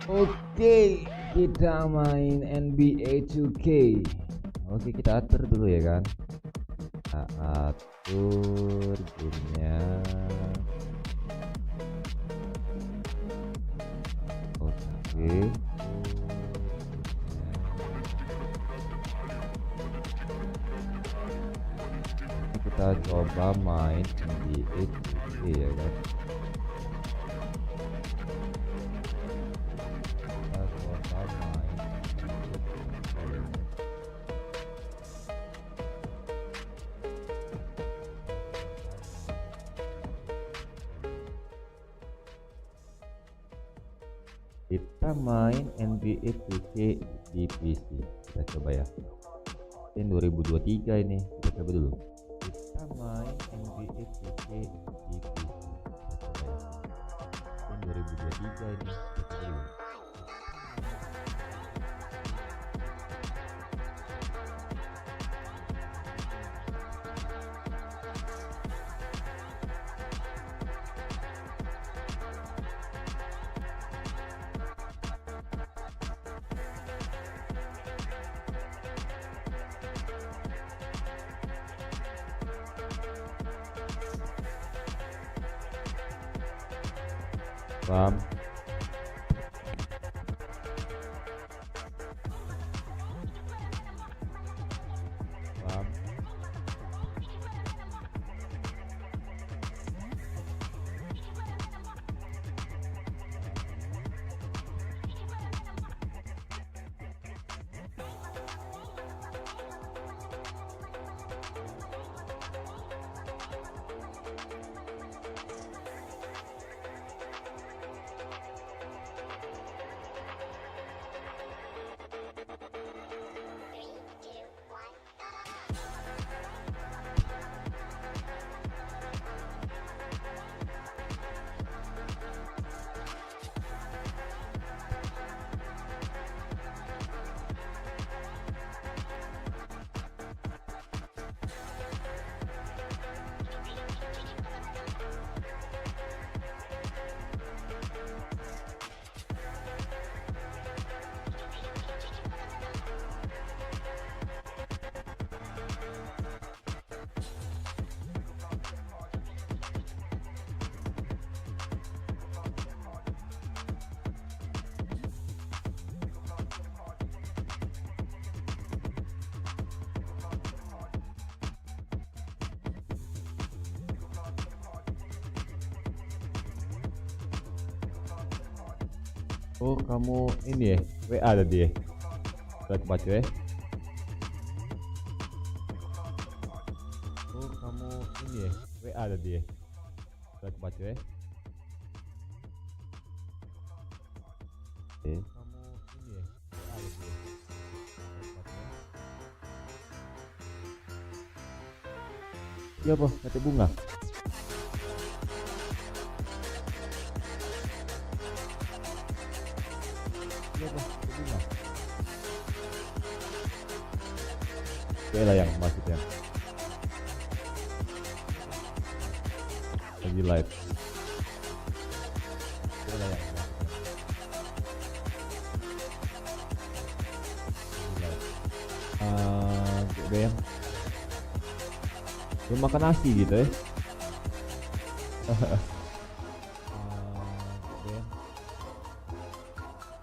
Oke, kita main NBA2K. Oke, kita atur dulu ya kan. Kita atur gamenya. Oke. Kita coba main NBA2K ya kan. Kita main NBA2K di PC. Kita coba ya. Ini 2023 ini. Kita coba dulu. Kita main NBA2K di PC. Kita coba ya. Ini 2023 ini. Kita coba dulu. Paham? Paham? Oh, kamu ini ya, WA tadi ya. Kita baca ya. Oh, kamu ini ya, WA tadi ya. Kita baca ya. Kamu ini ya, WA tadi ya. Iya, apa? Kata bunga. Lah yang maksudnya lagi live. Lah yang maksudnya belum makan nasi gitu ya.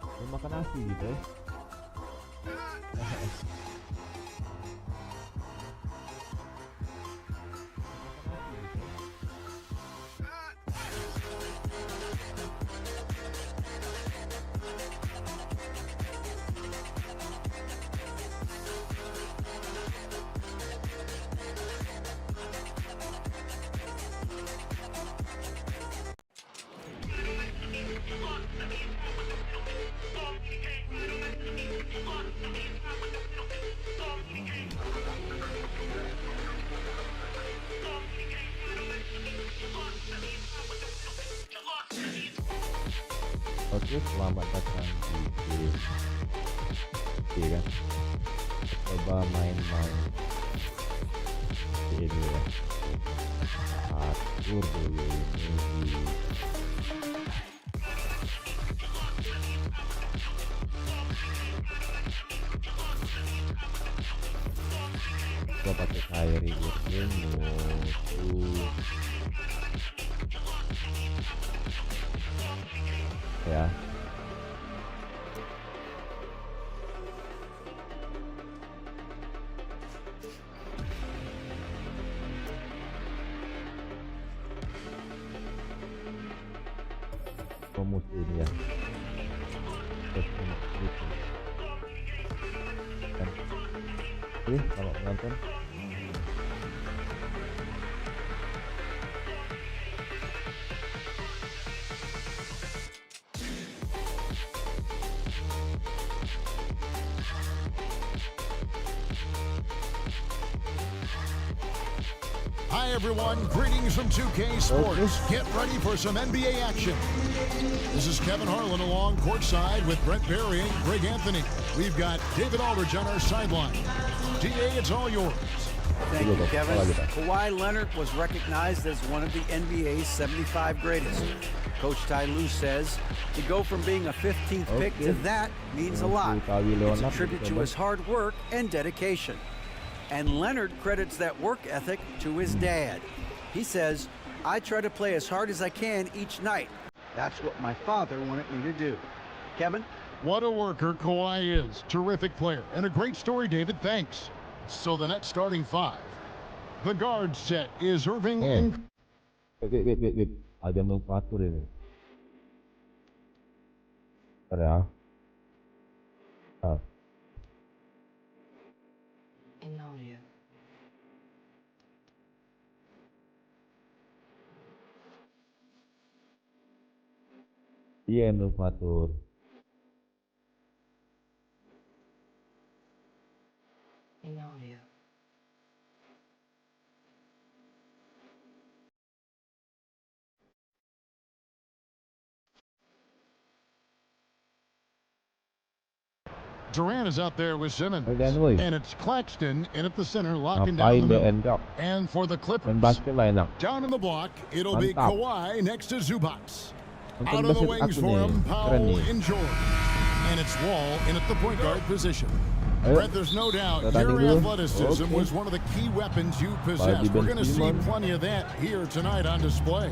Belum makan nasi gitu ya. Oke, selamat datang di game kan. Coba main-main ini ya. Atur dulu ini. Gua pakai Kyrie Irving musuh ya. Musuh ini ya. Kalau nonton Hi everyone, greetings from 2K Sports. Get ready for some NBA action. This is Kevin Harlan along courtside with Brent Berry and Greg Anthony. We've got David Aldridge on our sideline. DA, it's all yours. Thank you, Kevin. Kawhi Leonard was recognized as one of the NBA's 75 greatest. Coach Ty Lue says to go from being a 15th pick to that means a lot. It's a tribute to his hard work and dedication. And Leonard credits that work ethic to his dad. He says, I try to play as hard as I can each night. That's what my father wanted me to do. Kevin? What a worker Kawhi is. Terrific player. And a great story, David. Thanks. So the next starting five. The guard set is Irving. Wait. Ada novator ini. Ada. Iya, novator. Durant is out there with Simmons. And it's Claxton in at the center, locking Ngapain down dia the end middle. up? And for the Clippers, Main basket lah enak. down in the block, it'll be Mantap. Kawhi next to Zubats. Nonton Out of the basket wings aku for nih. him, Keren Powell nih. and George. And it's Wall in at the point guard position. Ayo. Brett, there's no doubt Kita tanding your dulu. athleticism Oke. was one of the key weapons you possess. Bagi We're going to see Ben Simmons. plenty of that here tonight on display.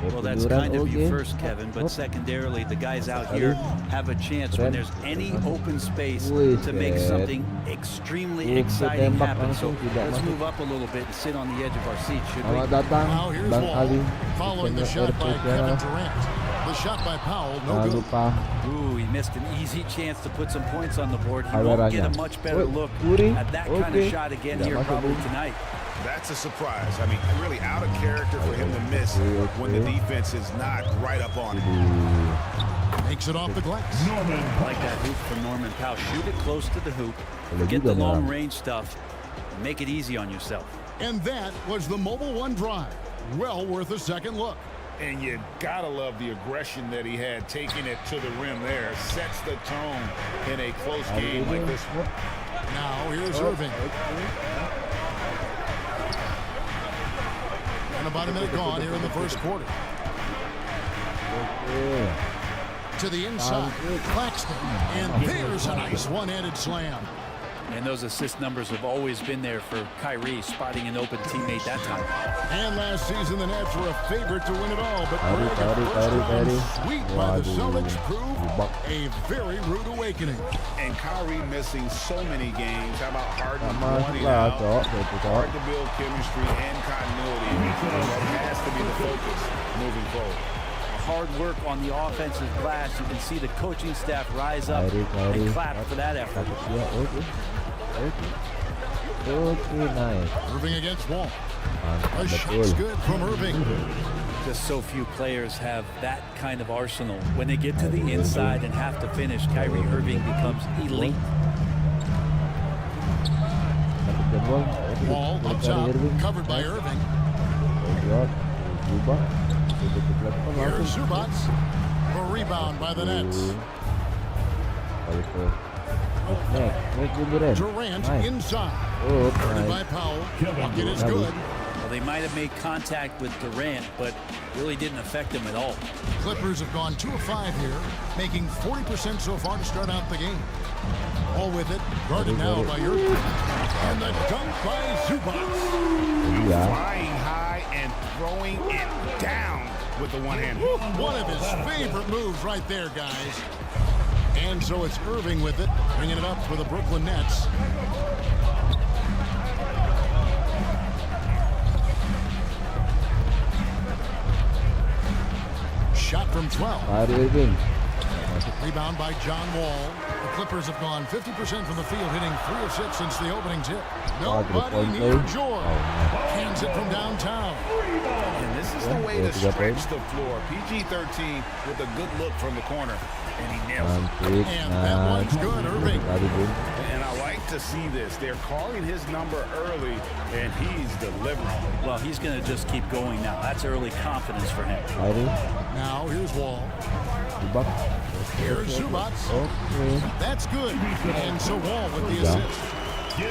Well, that's kind of you first, Kevin, but secondarily, the guys out here have a chance when there's any open space to make something extremely exciting happen. So let's move up a little bit and sit on the edge of our seats, should we? Selamat datang Now here's Bang Wall, Ali. following the shot by Kevin Durant. The shot by Powell, no Jangan good. lupa Ooh, he missed an easy chance to put some points on the board. He won't get a kameranya. much better look Uri. at that kind of Oke. shot again Tidak here masuk, probably Uri. tonight. That's a surprise. I mean, really out of character for him to miss when the defense is not right up on him. Makes it off the glass. I like that hoop from Norman Powell. Shoot it close to the hoop. Forget juga the long nih, range stuff. Make it easy on yourself. And that was the Mobile One drive. Well worth a second look. And you gotta love the aggression that he had taking it to the rim there. Sets the tone in a close game like this one. Now here's Irving. And about a minute gone here in the first quarter. To the inside, Claxton. And there's a nice one-handed slam. And those assist numbers have always been there for Kyrie, spotting an open teammate that time. And last season, the Nets were a favorite to win it all. But Kyrie, Greg, a first-round sweep by the Waduh. Celtics proved a very rude awakening. And Kyrie missing so many games. How about Harden Sama wanting lah, out? Cok. Hard to build chemistry and continuity. That has to be the focus moving forward. Hard work on the offensive glass. You can see the coaching staff rise up Kyrie. and clap for that effort. Ya, Oke, nice. Irving against Wall. Mantap A shot's betul. good from Irving. Just so few players have that kind of arsenal. When they get to the inside and have to finish, Kyrie Irving becomes elite. Wall up top, covered by Irving. Here's Zubats. A rebound by the Nets. Durant inside. Guarded by Powell. Bucket is good. Well, they might have made contact with Durant, but really didn't affect him at all. Clippers have gone 2 of 5 here, making 40% so far to start out the game. All with it. Guarded now by Irving. And the dunk by Zubac. Flying high and throwing it down with the one-hand. One of his favorite moves right there, guys. And so it's Irving with it, bringing it up for the Brooklyn Nets. Shot from 12. Rebound by John Wall. The Clippers have gone 50% from the field, hitting 3 of 6 since the opening tip. Nobody near George. Hands it from downtown. And this is the way to stretch the floor. PG-13 with a good look from the corner. And he nails it. And that one's good, Irving. And I like to see this. They're calling his number early, and he's delivering. Well, he's going to just keep going now. That's early confidence for him. Now here's Wall. Here's Zubac. That's good. And so Wall with the assist.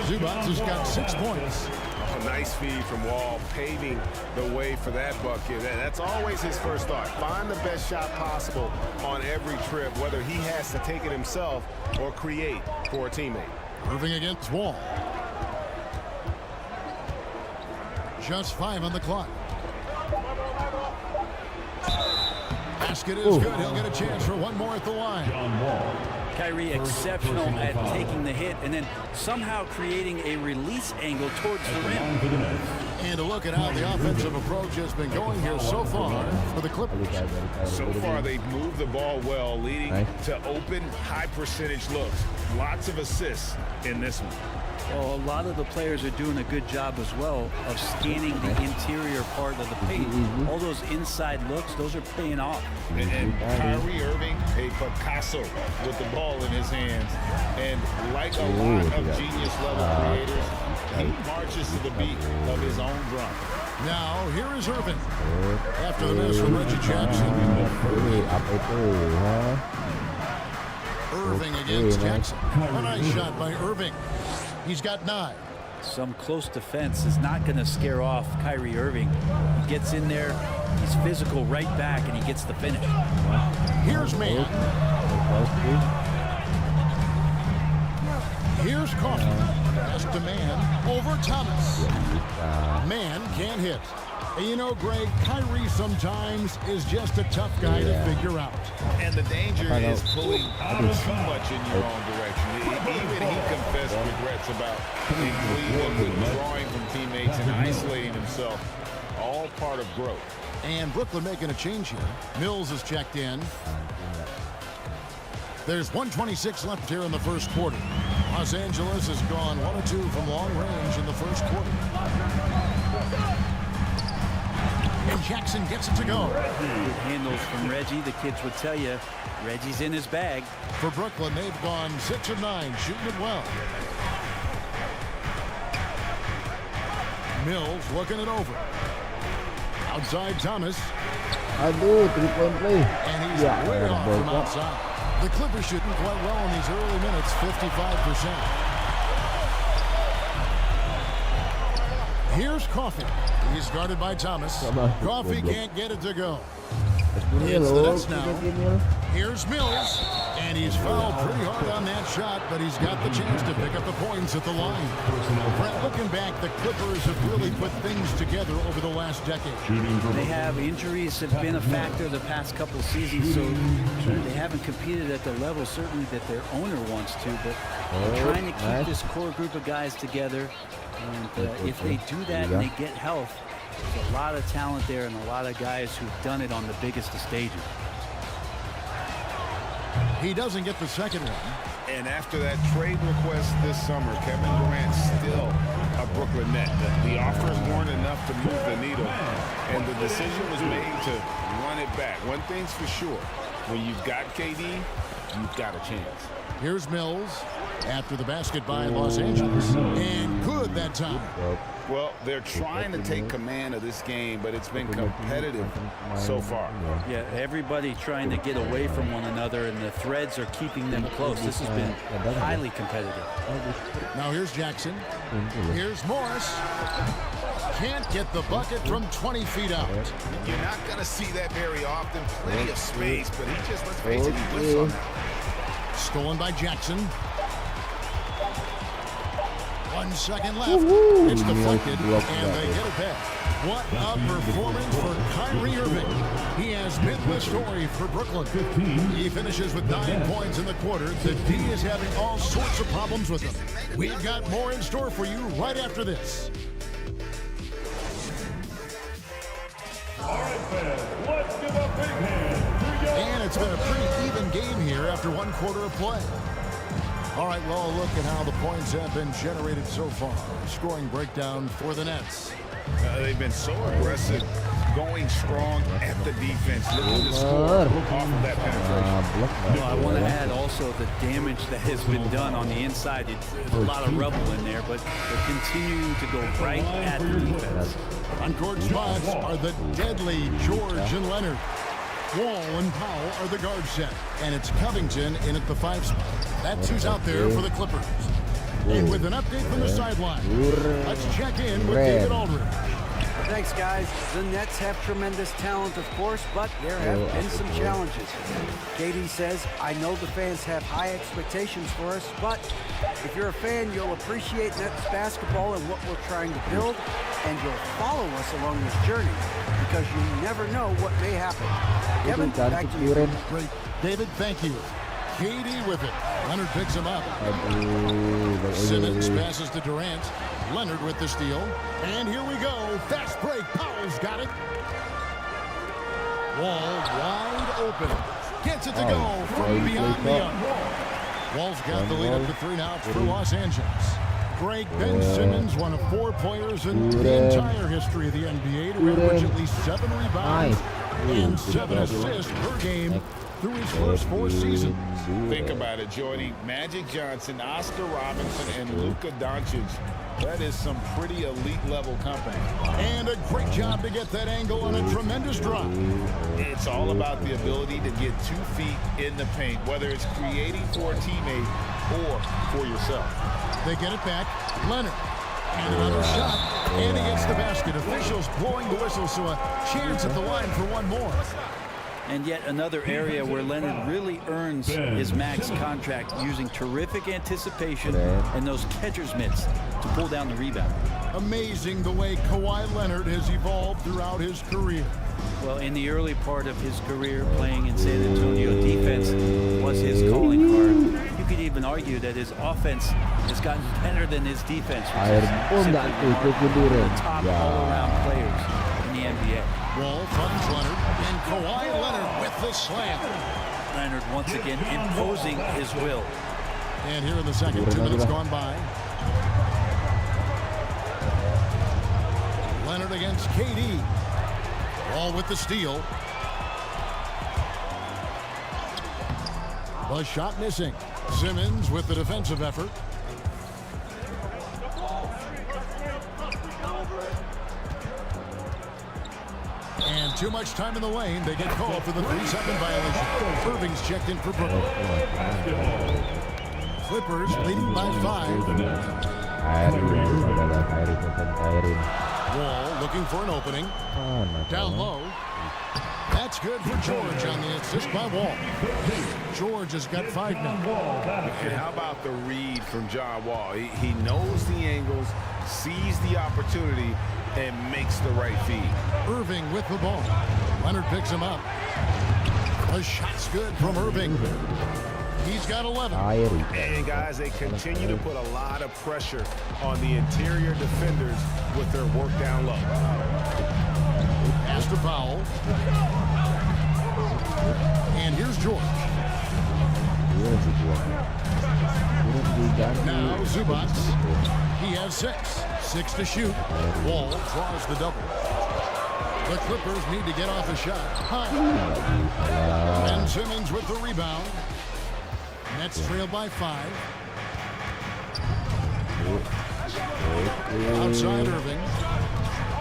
Zubac has got 6 points. A nice feed from Wall, paving the way for that bucket. That's always his first thought. Find the best shot possible on every trip, whether he has to take it himself or create for a teammate. Irving against Wall. Just 5 on the clock. Basket is good. He'll get a chance for one more at the line. Kyrie exceptional at taking the hit and then somehow creating a release angle towards the rim. And a look at how the offensive approach has been going here so far for the Clippers. So far, they've moved the ball well, leading to open, high-percentage looks. Lots of assists in this one. Well, a lot of the players are doing a good job as well of scanning the interior part of the paint. All those inside looks, those are paying off. And Kyrie Irving, a Picasso with the ball in his hands. And like a lot of genius-level creators, he marches to the beat of his own drum. Now, here is Irving. After the miss from Reggie Jackson. Irving against Jackson. A nice shot by Irving. He's got 9. Some close defense is not going to scare off Kyrie Irving. He gets in there, he's physical right back, and he gets the finish. Here's Mann. Here's Coffey. Pass to Mann over Thomas. Mann can't hit. And you know, Greg, Kyrie sometimes is just a tough guy to figure out. And the danger is pulling too much in your own direction. Even he confessed regrets about in Cleveland withdrawing from teammates and isolating himself. All part of growth. And Brooklyn making a change here. Mills is checked in. There's 1:26 left here in the first quarter. Los Angeles has gone 1 of 2 from long range in the first quarter. And Jackson gets it to go. Good handles from Reggie. The kids would tell you, Reggie's in his bag. For Brooklyn, they've gone 6 of 9, shooting it well. Mills looking it over. Outside Thomas. Three-point play. And he's way off from outside. The Clippers shooting quite well in these early minutes, 55%. Here's Coffey. He's guarded by Thomas. Coffey can't get it to go. It's the Nets now. Here's Mills. And he's fouled pretty hard on that shot, but he's got the chance to pick up the points at the line. Brett, looking back, the Clippers have really put things together over the last decade. They have injuries have been a factor the past couple seasons, so they haven't competed at the level certainly that their owner wants to, but they're trying to keep this core group of guys together. And if they do that and they get health, there's a lot of talent there and a lot of guys who've done it on the biggest of stages. He doesn't get the second one. And after that trade request this summer, Kevin Durant still a Brooklyn Net. The offers weren't enough to move the needle, and the decision was made to run it back. One thing's for sure, when you've got KD, you've got a chance. Here's Mills after the basket by Los Angeles. And good that time. Well, they're trying to take command of this game, but it's been competitive so far. Yeah, everybody trying to get away from one another, and the threads are keeping them close. This has been highly competitive. Now here's Jackson. Here's Morris. Can't get the bucket from 20 feet out. You're not going to see that very often. Plenty of space, but he just, let's face it, he whiffs on that. Stolen by Jackson. 1 second left. It's deflected, and they get it back. What a performance for Kyrie Irving. He has been the story for Brooklyn. He finishes with 9 points in the quarter. The D is having all sorts of problems with him. We've got more in store for you right after this. Let's give a big hand to And it's been a pretty even game here after 1 quarter of play. All right, well, look at how the points have been generated so far. Scoring breakdown for the Nets. They've been so aggressive, going strong at the defense, looking to score off of that penetration. Well, I want to add also the damage that has been done on the inside. There's a lot of rubble in there, but they're continuing to go right at the defense. On court spots are the deadly George and Leonard. Wall and Powell are the guard set, and it's Covington in at the 5 spot. That's who's out there for the Clippers. And with an update from the sideline, let's check in with David Aldridge. Thanks, guys. The Nets have tremendous talent, of course, but there have been some challenges. KD says, I know the fans have high expectations for us, but if you're a fan, you'll appreciate Nets basketball and what we're trying to build, and you'll follow us along this journey, because you never know what may happen. Kevin, back to you. Great. David, thank you. KD with it. Leonard picks him up. Simmons passes to Durant. Leonard with the steal. And here we go. Fast break. Powell's got it. Wall wide open. Gets it to go from beyond the arc. Wall's got the lead up to 3 now for Los Angeles. Greg Ben Simmons, one of 4 players in the entire history of the NBA to average at least 7 rebounds and 7 assists per game through his first 4 seasons. Think about it, Jordy. Magic Johnson, Oscar Robinson, and Luka Doncic. That is some pretty elite level company. And a great job to get that angle on a tremendous drop. It's all about the ability to get 2 feet in the paint, whether it's creating for a teammate or for yourself. They get it back. Leonard. And another shot. And he gets the basket. Officials blowing the whistle, so a chance at the line for one more. And yet another area where Leonard really earns his max contract, using terrific anticipation and those catcher's mitts to pull down the rebound. Amazing the way Kawhi Leonard has evolved throughout his career. Well, in the early part of his career playing in San Antonio, defense was his calling card. You could even argue that his offense has gotten better than his defense. Simply one of the top all-around players in the NBA. Wall finds Leonard, and Kawhi Leonard with the slam. Leonard once again imposing his will. And here in the second, 2 minutes gone by. Leonard against KD. Wall with the steal. The shot missing. Simmons with the defensive effort. And too much time in the lane. They get called for the 3-second violation. Irving's checked in for Brooklyn. Clippers leading by 5. Wall looking for an opening. Down low. That's good for George on the assist by Wall. George has got 5 now. And how about the read from John Wall? He knows the angles, sees the opportunity, and makes the right feed. Irving with the ball. Leonard picks him up. The shot's good from Irving. He's got 11. And guys, they continue to put a lot of pressure on the interior defenders with their work down low. Pass to Powell. And here's George. Now Zubac. He has 6. 6 to shoot. Wall draws the double. The Clippers need to get off a shot. Ben Simmons with the rebound. Nets trail by 5. Outside Irving.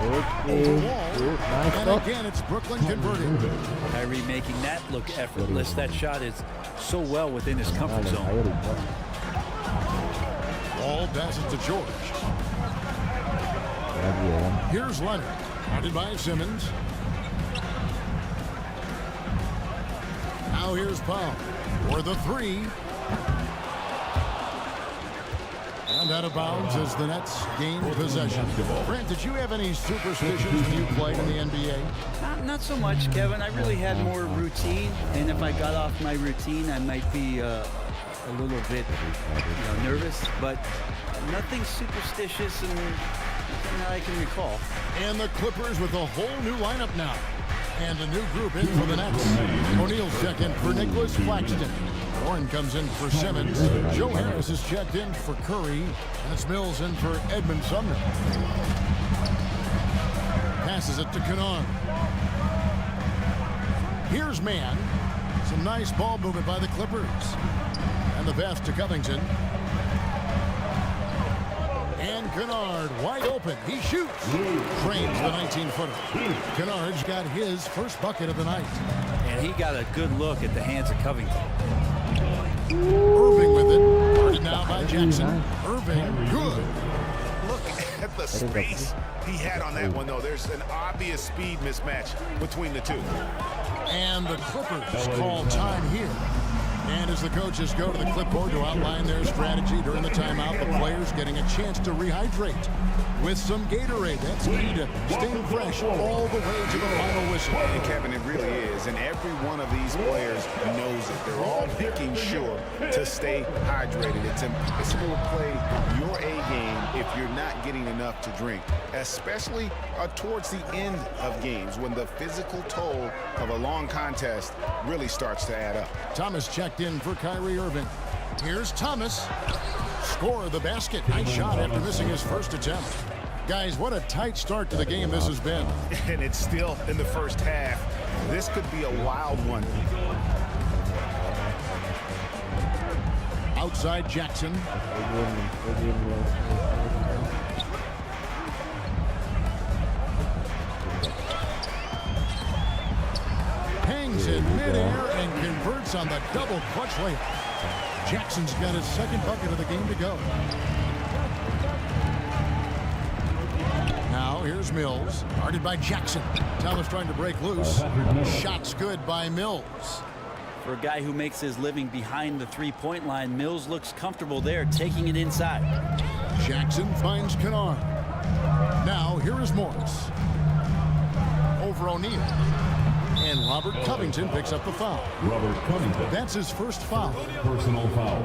Over Wall. And again, it's Brooklyn converting. Kyrie making that look effortless. That shot is so well within his comfort zone. Wall passes to George. Here's Leonard. Guarded by Simmons. Now here's Powell for the 3. And out of bounds as the Nets gain possession. Brent, did you have any superstitions when you played in the NBA? Not so much, Kevin. I really had more routine, and if I got off my routine, I might be a little bit nervous, but nothing superstitious and nothing that I can recall. And the Clippers with a whole new lineup now. And a new group in for the Nets. O'Neal's checked in for Nicholas Claxton. Warren comes in for Simmons. Joe Harris is checked in for Curry. And it's Mills in for Edmund Sumner. Passes it to Kennard. Here's Mann. Some nice ball movement by the Clippers. And the pass to Covington. And Kennard wide open. He shoots. Trains the 19-footer. Kennard's got his first bucket of the night. And he got a good look at the hands of Covington. Irving with it. Guarded now by Jackson. Irving, good. Look at the space he had on that one, though. There's an obvious speed mismatch between the two. And the Clippers call time here. And as the coaches go to the clipboard to outline their strategy during the timeout, the players getting a chance to rehydrate with some Gatorade. That's key to staying fresh all the way to the final whistle. And Kevin, it really is. And every one of these players knows it. They're all making sure to stay hydrated. It's impossible to play your A game if you're not getting enough to drink, especially towards the end of games when the physical toll of a long contest really starts to add up. Thomas checked in for Kyrie Irving. Here's Thomas. Score the basket. Nice shot after missing his first attempt. Guys, what a tight start to the game this has been. And it's still in the first half. This could be a wild one. Outside Jackson. Hangs in midair and converts on the double clutch layup. Jackson's got his second bucket of the game to go. Now here's Mills, guarded by Jackson. Thomas trying to break loose. Shot's good by Mills. For a guy who makes his living behind the three-point line, Mills looks comfortable there, taking it inside. Jackson finds Kennard. Now here is Morris. Over O'Neal. And Robert Covington picks up the foul. Robert Covington. That's his first foul. Personal foul.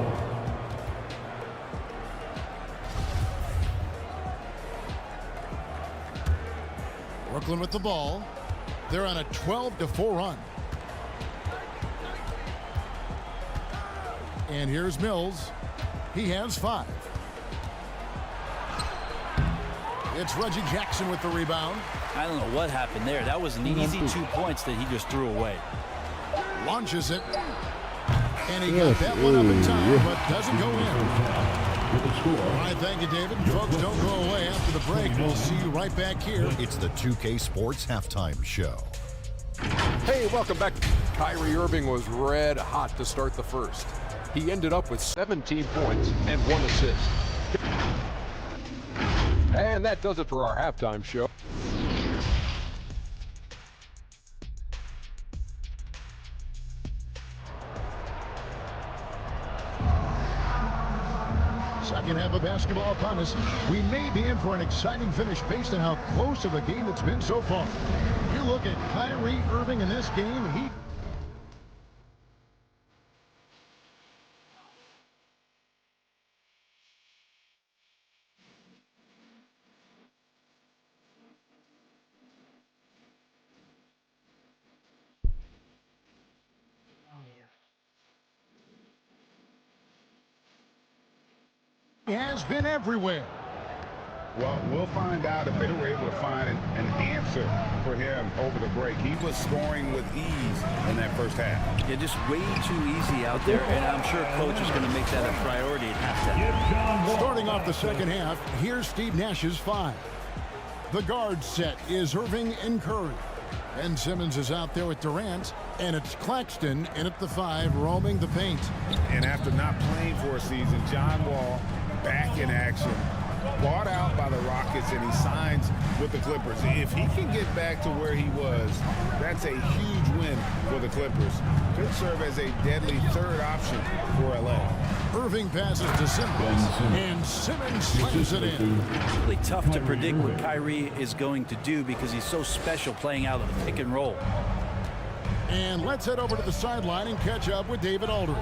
Brooklyn with the ball. They're on a 12-4 run. And here's Mills. He has 5. It's Reggie Jackson with the rebound. I don't know what happened there. That was an easy 2 points that he just threw away. Launches it. And he got that one up in time, but doesn't go in. All right, thank you, David. Folks, don't go away after the break. We'll see you right back here. It's the 2K Sports Halftime Show. Hey, welcome back. Kyrie Irving was red hot to start the first. He ended up with 17 points and 1 assist. And that does it for our halftime show. Second half of basketball upon us. We may be in for an exciting finish based on how close of a game it's been so far. You look at Kyrie Irving in this game, he has been everywhere. Well, we'll find out if they were able to find an answer for him over the break. He was scoring with ease in that first half. Yeah, just way too easy out there, and I'm sure coach is going to make that a priority at halftime. Starting off the second half, here's Steve Nash's 5. The guard set is Irving and Curry. And Simmons is out there with Durant, and it's Claxton in at the 5, roaming the paint. And after not playing for a season, John Wall back in action. Bought out by the Rockets, and he signs with the Clippers. If he can get back to where he was, that's a huge win for the Clippers. Could serve as a deadly third option for LA. Irving passes to Simmons, and Simmons slams it in. Really tough to predict what Kyrie is going to do because he's so special playing out of the pick and roll. And let's head over to the sideline and catch up with David Aldridge.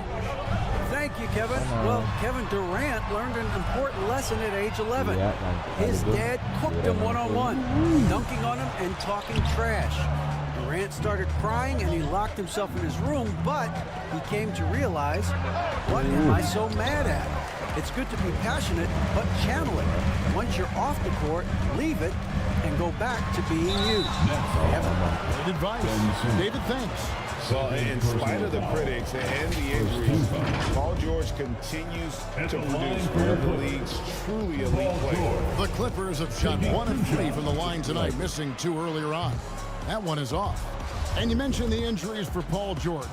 Thank you, Kevin. Well, Kevin Durant learned an important lesson at age 11. His dad cooked him one-on-one, dunking on him and talking trash. Durant started crying and he locked himself in his room, but he came to realize, what am I so mad at? It's good to be passionate, but channel it. Once you're off the court, leave it and go back to being you. Good advice. David, thanks. Well, in spite of the critics and the injuries, Paul George continues to produce one of the league's truly elite players. The Clippers have shot 1 of 3 from the line tonight, missing 2 earlier on. That one is off. And you mentioned the injuries for Paul George.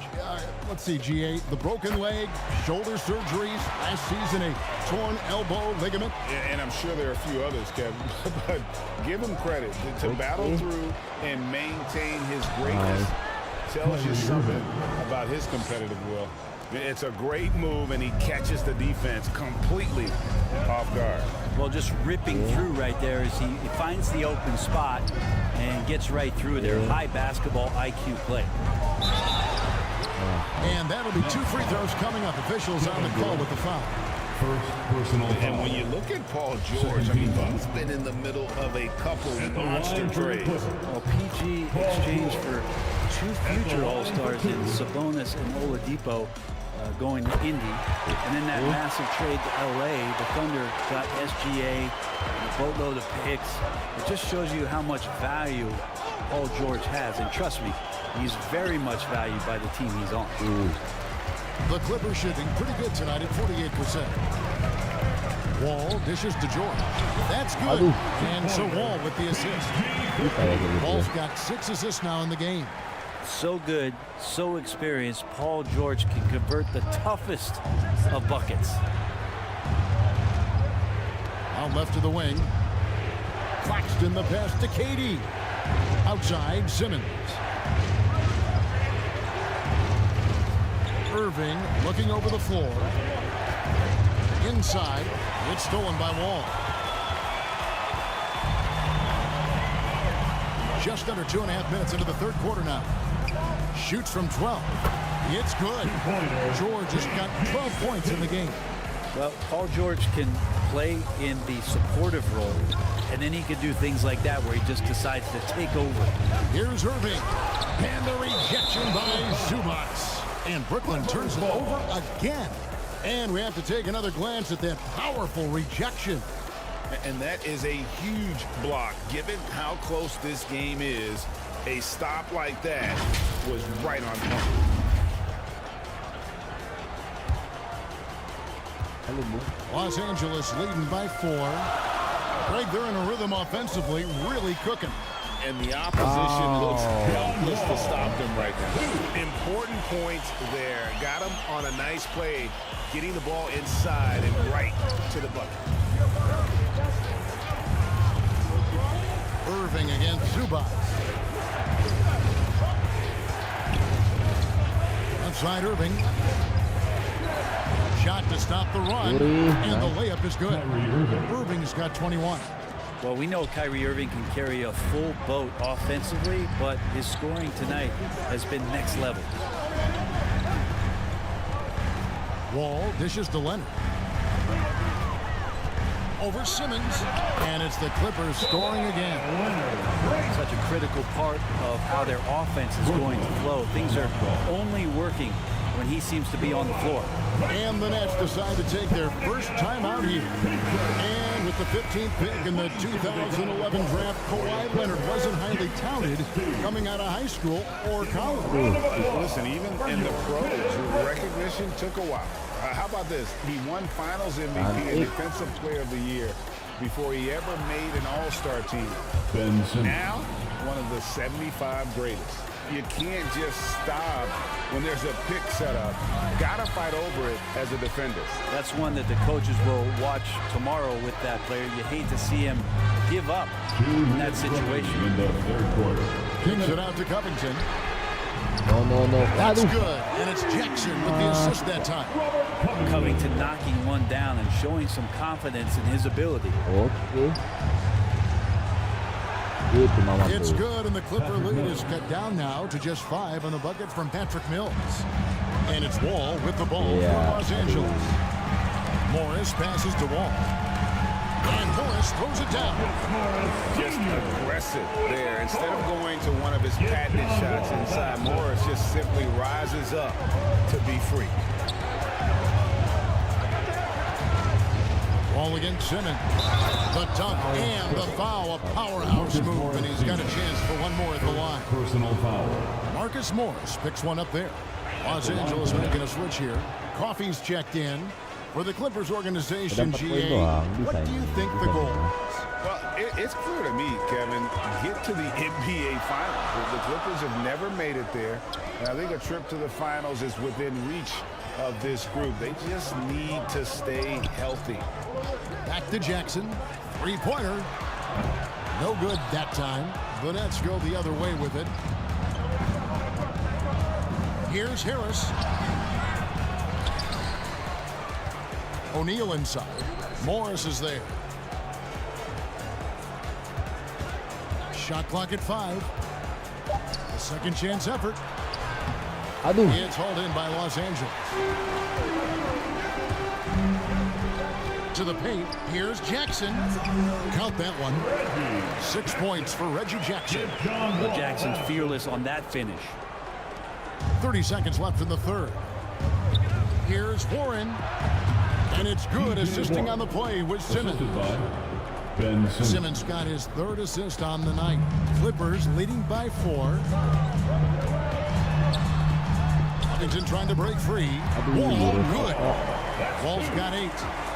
Let's see, G8, the broken leg, shoulder surgeries, last season a torn elbow ligament. And I'm sure there are a few others, Kevin, but give him credit. To battle through and maintain his greatness tells you something about his competitive will. It's a great move, and he catches the defense completely off guard. Well, just ripping through right there as he finds the open spot and gets right through there. High basketball IQ play. And that'll be 2 free throws coming up. Officials on the call with the foul. First personal foul. And when you look at Paul George, I mean, he's been in the middle of a couple monster trades. Well, PG exchanged for 2 future All-Stars in Sabonis and Oladipo going to Indy. And then that massive trade to LA, the Thunder got SGA, a boatload of picks. It just shows you how much value Paul George has. And trust me, he's very much valued by the team he's on. The Clippers shooting pretty good tonight at 48%. Wall dishes to George. That's good. And so Wall with the assist. Wall's got 6 assists now in the game. So good, so experienced. Paul George can convert the toughest of buckets. Out left to the wing. Claxton the pass to KD. Outside, Simmons. Irving looking over the floor. Inside, it's stolen by Wall. Just under 2.5 minutes into the third quarter now. Shoots from 12. It's good. George has got 12 points in the game. Well, Paul George can play in the supportive role, and then he can do things like that where he just decides to take over. Here's Irving. And the rejection by Zubats. And Brooklyn turns it over again. And we have to take another glance at that powerful rejection. And that is a huge block. Given how close this game is, a stop like that was right on point. Los Angeles leading by 4. Greg, they're in a rhythm offensively, really cooking. And the opposition looks helpless to stop them right now. Important points there. Got him on a nice play, getting the ball inside and right to the bucket. Irving against Zubats. Outside Irving. Shot to stop the run. And the layup is good. Irving's got 21. Well, we know Kyrie Irving can carry a full boat offensively, but his scoring tonight has been next level. Wall dishes to Leonard. Over Simmons. And it's the Clippers scoring again. Such a critical part of how their offense is going to flow. Things are only working when he seems to be on the floor. And the Nets decide to take their first time out here. And with the 15th pick in the 2011 draft, Kawhi Leonard wasn't highly touted coming out of high school or college. Listen, even in the pros, recognition took a while. How about this? He won Finals MVP and Defensive Player of the Year before he ever made an All-Star team. Now, one of the 75 greatest. You can't just stop when there's a pick set up. Gotta fight over it as a defender. That's one that the coaches will watch tomorrow with that player. You hate to see him give up in that situation. In the third quarter. Kicks it out to Covington. No. That's Aduh. good, and it's Jackson with the assist that time. Covington knocking one down and showing some confidence in his ability. Oke. Itu mama It's tuh. good, and the Clipper lead is cut down now to just 5 on the bucket from Patrick Mills. And it's Wall with the ball for Los Angeles. Morris passes to Wall. And Morris throws it down. Just aggressive there. Instead of going to one of his patented shots inside, Morris just simply rises up to be free. Ball against Simmons. The dunk and the foul. A powerhouse move, and he's got a chance for one more at the line. Personal foul. Marcus Morris picks one up there. Los Angeles making a switch here. Coffey's checked in for the Clippers organization. GA, what do you think the goal is? Well, it's clear to me, Kevin, get to the NBA Finals. The Clippers have never made it there, and I think a trip to the Finals is within reach of this group. They just need to stay healthy. Back to Jackson. Three-pointer. No good that time. The Nets go the other way with it. Here's Harris. O'Neal inside. Morris is there. Shot clock at 5. A second chance effort. Aduh. It's hauled in by Los Angeles. To the paint. Here's Jackson. Count that one. 6 points for Reggie Jackson. But Jackson's fearless on that finish. 30 seconds left in the third. Here's Warren. And it's good, assisting on the play with Simmons. Assisted by Ben Simmons. Simmons got his third assist on the night. Clippers leading by 4. Covington trying to break free. Wall, good. Wall's got 8.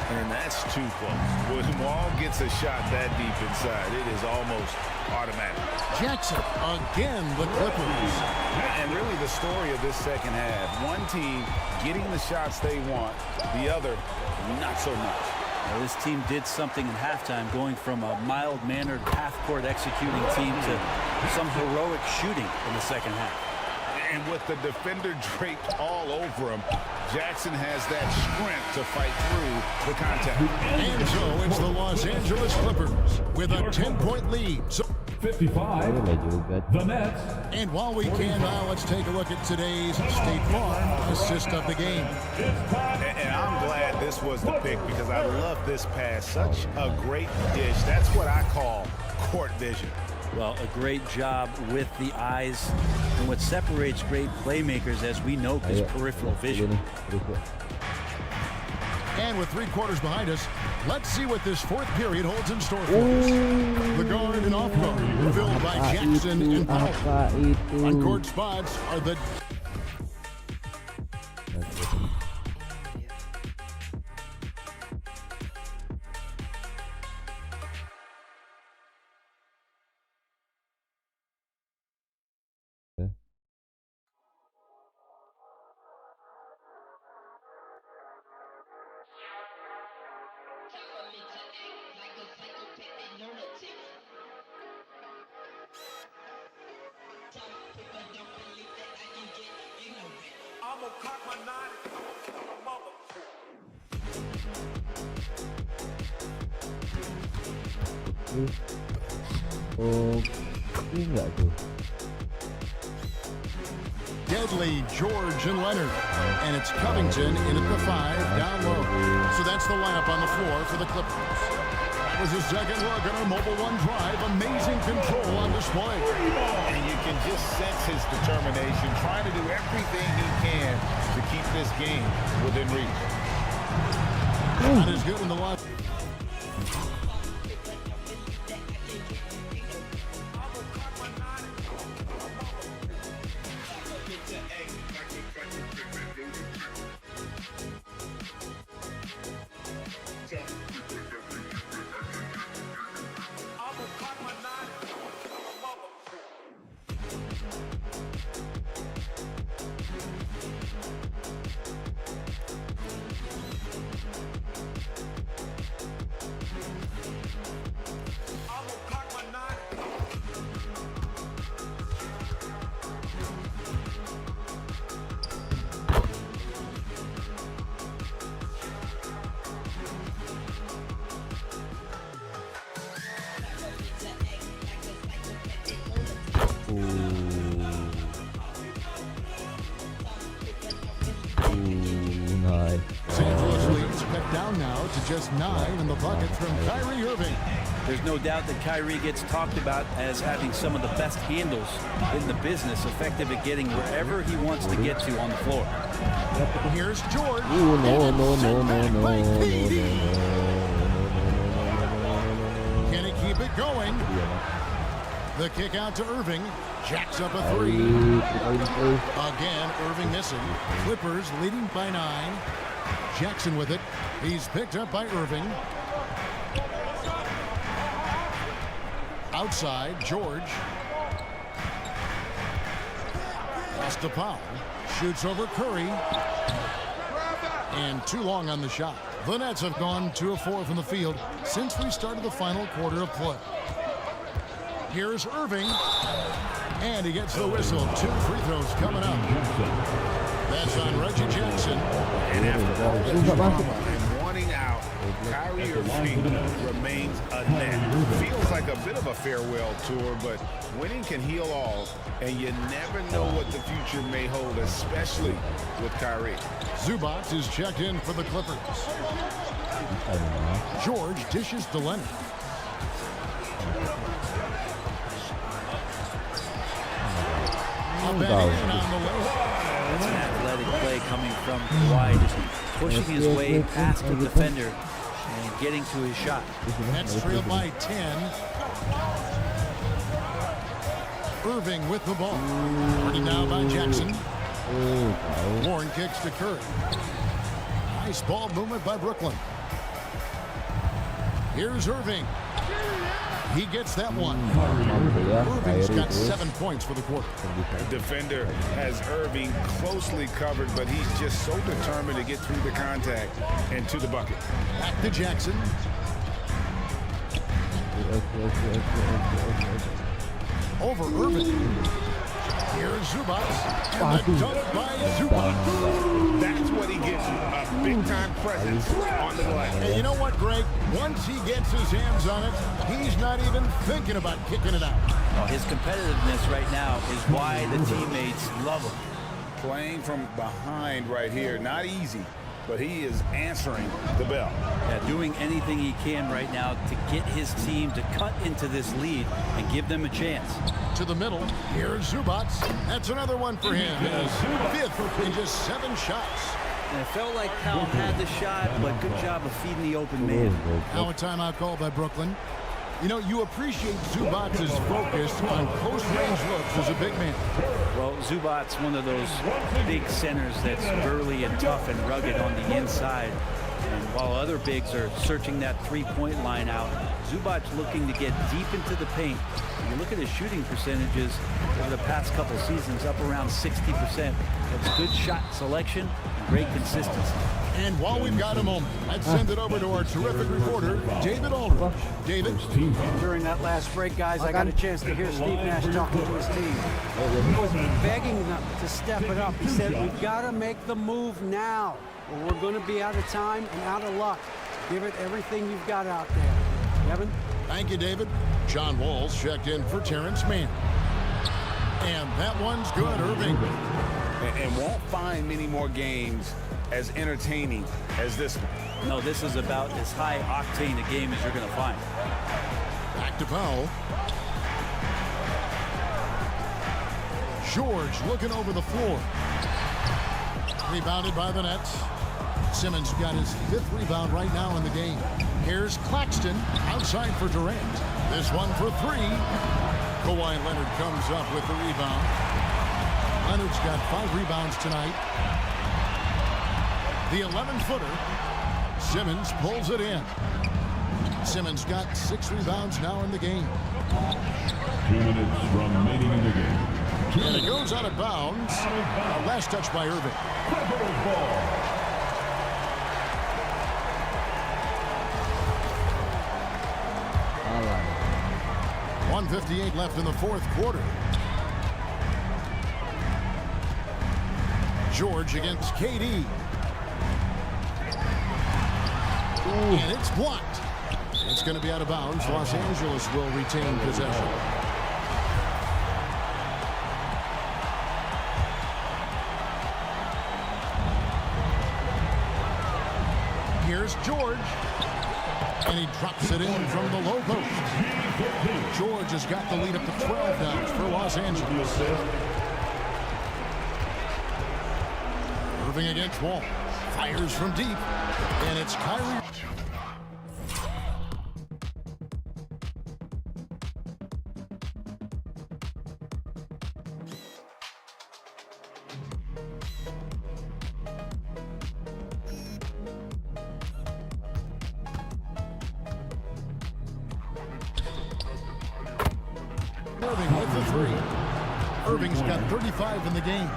And that's too close. When Wall gets a shot that deep inside, it is almost automatic. Jackson, again, the Clippers. And really the story of this second half, one team getting the shots they want, the other not so much. Well, this team did something in halftime, going from a mild-mannered half-court executing team to some heroic shooting in the second half. And with the defender draped all over him, Jackson has that strength to fight through the contact. And so it's the Los Angeles Clippers with a 10-point lead. So 55. The Nets. and while we can now, let's take a look at today's State Farm assist of the game. And I'm glad this was the pick because I love this pass. Such a great dish. That's what I call court vision. Well, a great job with the eyes. And what separates great playmakers, as we know, is peripheral vision. And with 3 quarters behind us, let's see what this fourth period holds in store for us. The guard and off guard filled by Jackson and Powell. On court spots are the... Enggak tuh. Deadly George and Leonard. And it's Covington in at the 5 down low. So that's the lineup on the floor for the Clippers. That was his second look at our Mobile One drive. Amazing control on display. And you can just sense his determination, trying to do everything he can to keep this game within reach. Not as good in the last. Nice. Los Angeles leads cut down now to just 9 in the bucket from Kyrie Irving. There's no doubt that Kyrie gets talked about as having some of the best handles in the business, effective at getting wherever he wants to get to on the floor. Here's George. No. Can he keep it going? The kick out to Irving. Jacks up a 3. Again, Irving missing. Clippers leading by 9. Jackson with it. He's picked up by Irving. Outside, George. Pass to Powell. Shoots over Curry. And too long on the shot. The Nets have gone 2 of 4 from the field since we started the final quarter of play. Here's Irving. And he gets the whistle. 2 free throws coming up. That's on Reggie Jackson. And after all this drama and wanting out, Kyrie Irving remains a net. Feels like a bit of a farewell tour, but winning can heal all, and you never know what the future may hold, especially with Kyrie. Zubac is checked in for the Clippers. George dishes to Leonard. That's an athletic play coming from Kawhi, just pushing his way past the defender and getting to his shot. Nets trailed by 10. Irving with the ball. Already now by Jackson. Warren kicks to Curry. Nice ball movement by Brooklyn. Here's Irving. He gets that one. Irving's got 7 points for the quarter. The defender has Irving closely covered, but he's just so determined to get through the contact and to the bucket. Back to Jackson. Over Irving. Here's Zubac. And the dunk by Zubac. That's what he gets, a big-time presence on the glass. And you know what, Greg? Once he gets his hands on it, he's not even thinking about kicking it out. Well, his competitiveness right now is why the teammates love him. Playing from behind right here, not easy, but he is answering the bell. Yeah, doing anything he can right now to get his team to cut into this lead and give them a chance. To the middle, here's Zubac. That's another one for him. His 5th in just 7 shots. And it felt like Powell had the shot, but good job of feeding the open man. Now a timeout called by Brooklyn. You know, you appreciate Zubac's focus on close-range looks as a big man. Well, Zubac's one of those big centers that's burly and tough and rugged on the inside. And while other bigs are searching that three-point line out, Zubac's looking to get deep into the paint. When you look at his shooting percentages over the past couple seasons, up around 60%. That's good shot selection and great consistency. And while we've got a moment, let's send it over to our terrific reporter, David Aldridge. David? During that last break, guys, I got a chance to hear Steve Nash talking to his team. He was begging them to step it up. He said, we've got to make the move now, or we're going to be out of time and out of luck. Give it everything you've got out there. Kevin? Thank you, David. John Walls checked in for Terrence Mann. And that one's good, Irving. And won't find many more games as entertaining as this one. No, this is about as high octane a game as you're going to find. Back to Powell. George looking over the floor. Rebounded by the Nets. Simmons got his 5th rebound right now in the game. Here's Claxton outside for Durant. This one for 3. Kawhi Leonard comes up with the rebound. Leonard's got 5 rebounds tonight. The 11-footer. Simmons pulls it in. Simmons got 6 rebounds now in the game. 2 minutes remaining in the game. And it goes out of bounds. Last touch by Irving. 1:58 left in the 4th quarter. George against KD. And it's blocked. It's going to be out of bounds. Los Angeles will retain possession. Here's George. And he drops it in from the low post. George has got the lead up to 12 now for Los Angeles. Irving against Wall. Fires from deep. And it's Kyrie. Irving with the three. Irving's got 35 in the game.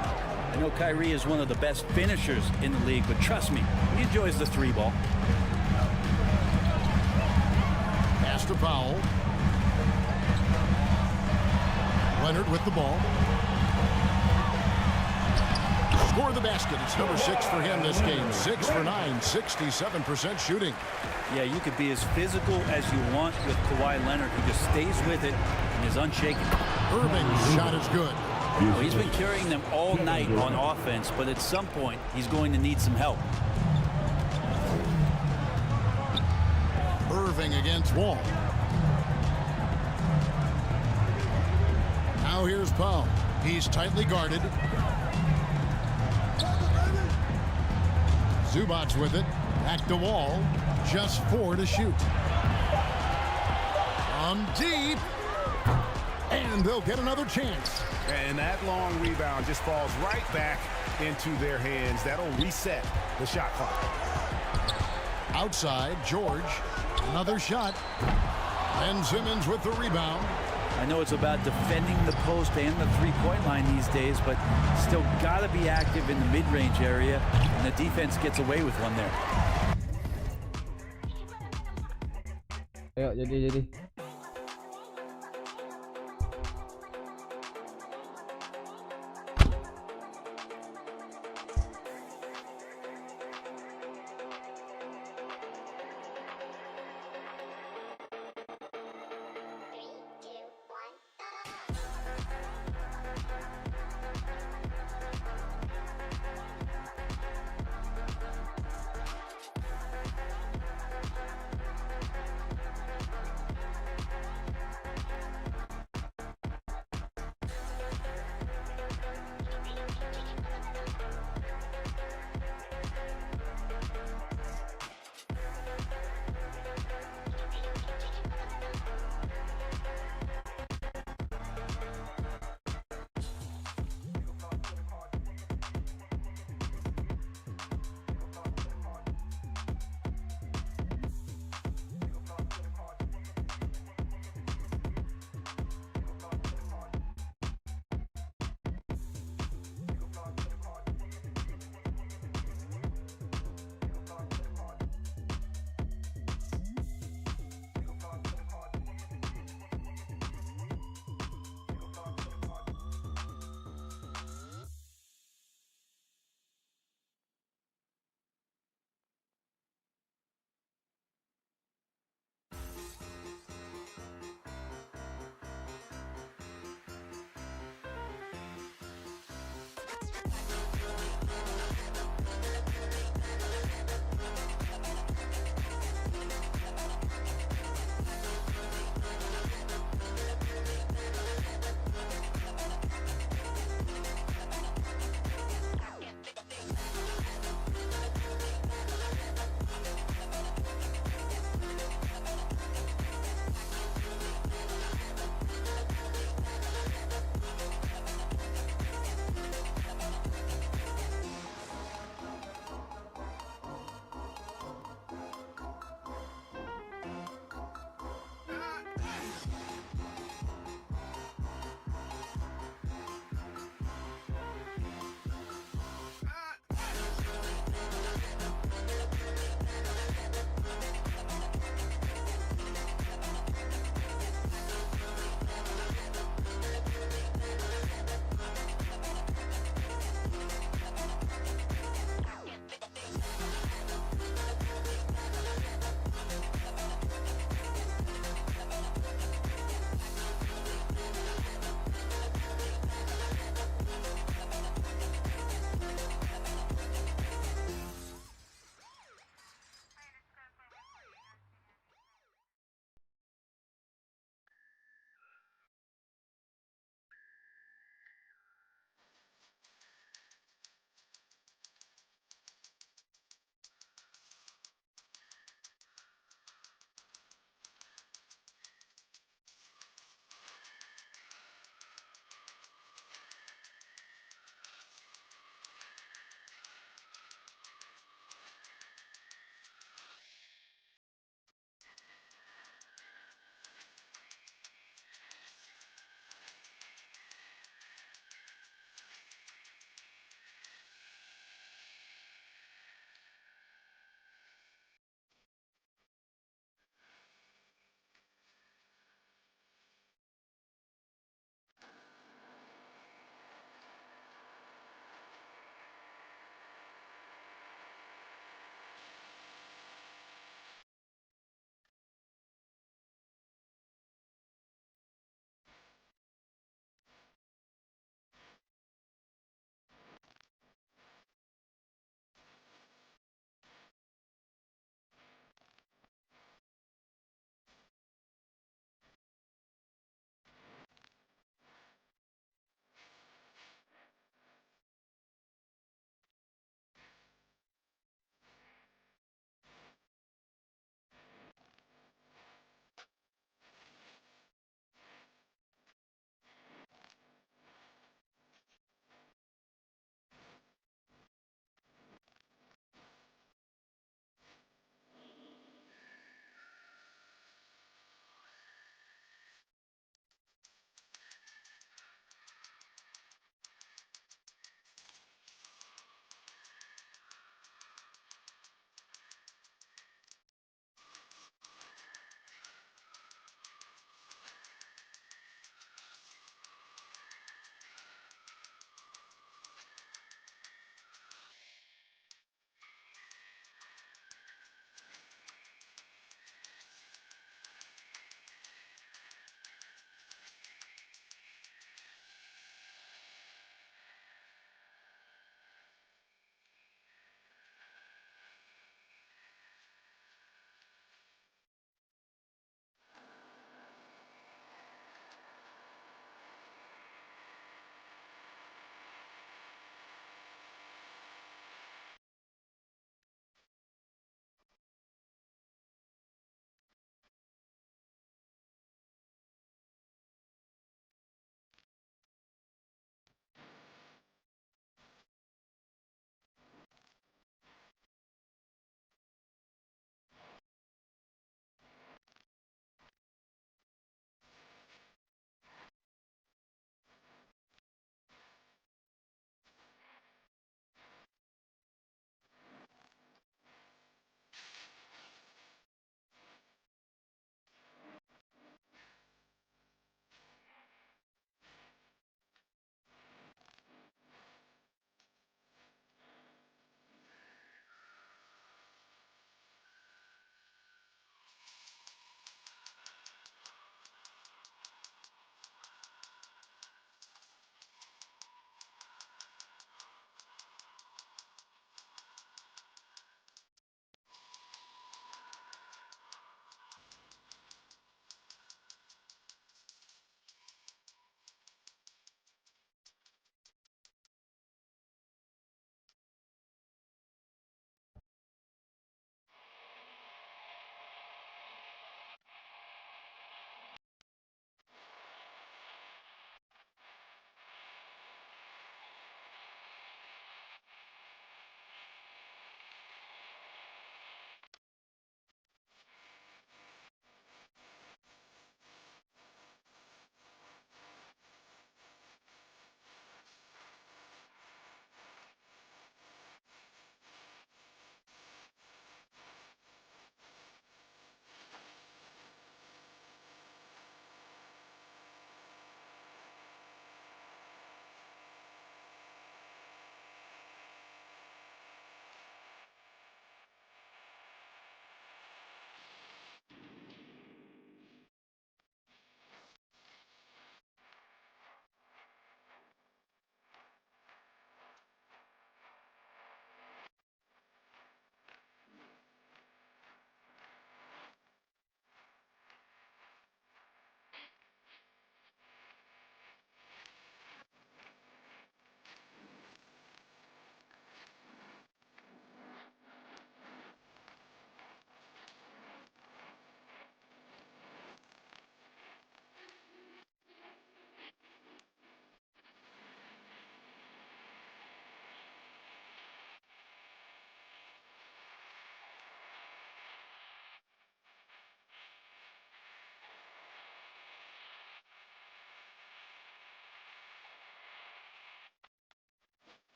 I know Kyrie is one of the best finishers in the league, but trust me, he enjoys the three ball. Pass to Powell. Leonard with the ball. Score the basket. It's number 6 for him this game. 6 for 9, 67% shooting. Yeah, you could be as physical as you want with Kawhi Leonard. He just stays with it and is unshaken. Irving's shot is good. Well, he's been carrying them all night on offense, but at some point, he's going to need some help. Irving against Wall. Now here's Powell. He's tightly guarded. Zubac's with it. Back to Wall. Just 4 to shoot. From deep. And they'll get another chance. And that long rebound just falls right back into their hands. That'll reset the shot clock. Outside, George. Another shot. Ben Simmons with the rebound. I know it's about defending the post and the three-point line these days, but still got to be active in the mid-range area, and the defense gets away with one there. Ayo, jadi.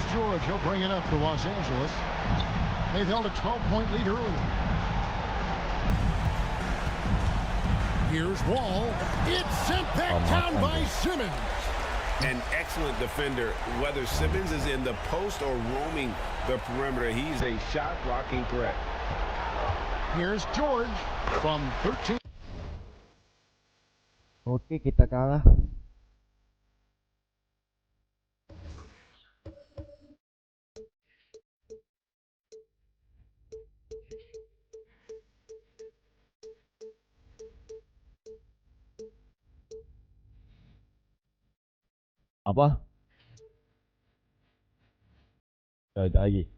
Here's George. He'll bring it up for Los Angeles. They've held a 12-point lead earlier. Here's Wall. It's sent back down by Simmons. An excellent defender, whether Simmons is in the post or roaming the perimeter. He's a shot-blocking threat. Here's George from 13. Oke, kita kalah. Apa? Ada lagi.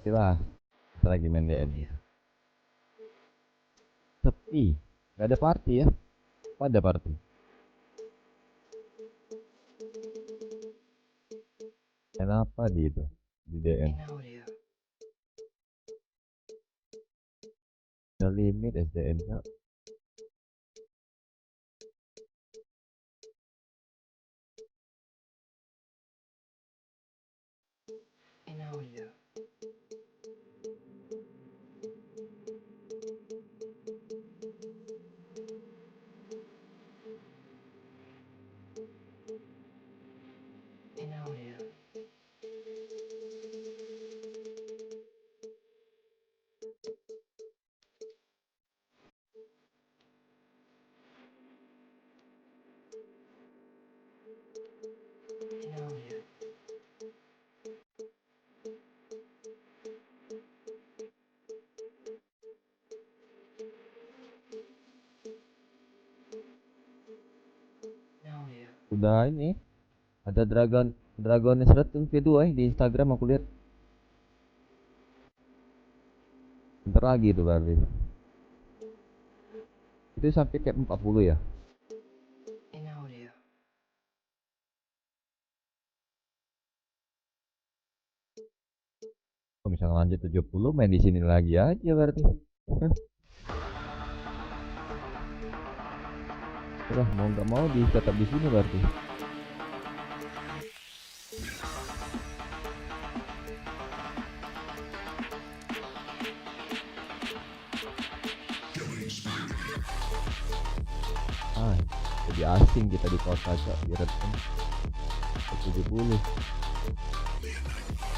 Sila, kita lagi main DN. Party. Gak ada party ya? Apa ada party? Kenapa di itu? Di DN. Ada limit SDN Kak. Udah ini ada Dragon Return V2 di Instagram aku lihat. Bentar lagi tuh berarti. Itu sampai kayak 40 ya. Kalau misalnya lanjut 70 main di sini lagi aja berarti. Wah, mau nggak mau tetap di sini berarti. Jadi asing kita di kota Kak, di Redfern 70.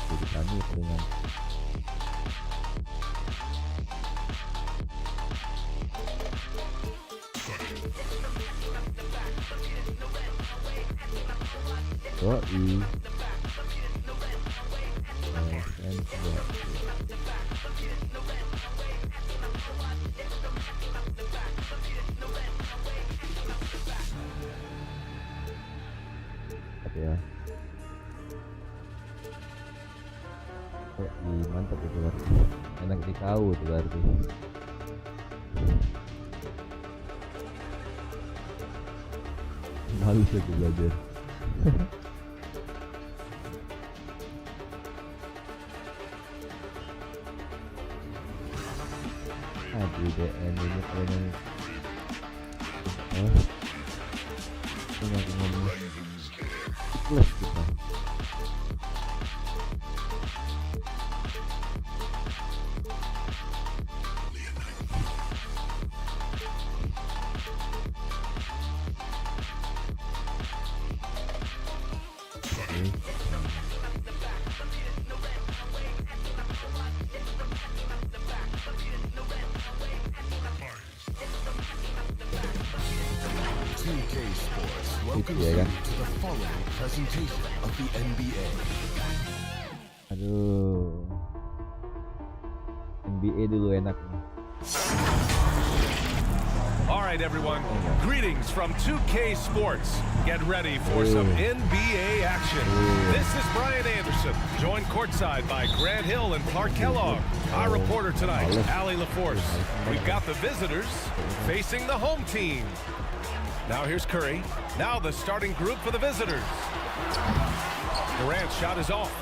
Jadi kami dengan Yoi. Ya. Mantap itu berarti. Enak di kau itu berarti. Malu sih belajar. Aduh DN ini kayaknya ini aku ngomong ikhlas kita. Aduh, NBA dulu enaknya. All right, everyone. Greetings from 2K Sports. Get ready for some NBA action. This is Brian Anderson, joined courtside by Grant Hill and Clark Kellogg. Our reporter tonight, Allie LaForce. We've got the visitors facing the home team. Now here's Curry. Now the starting group for the visitors. Durant's shot is off.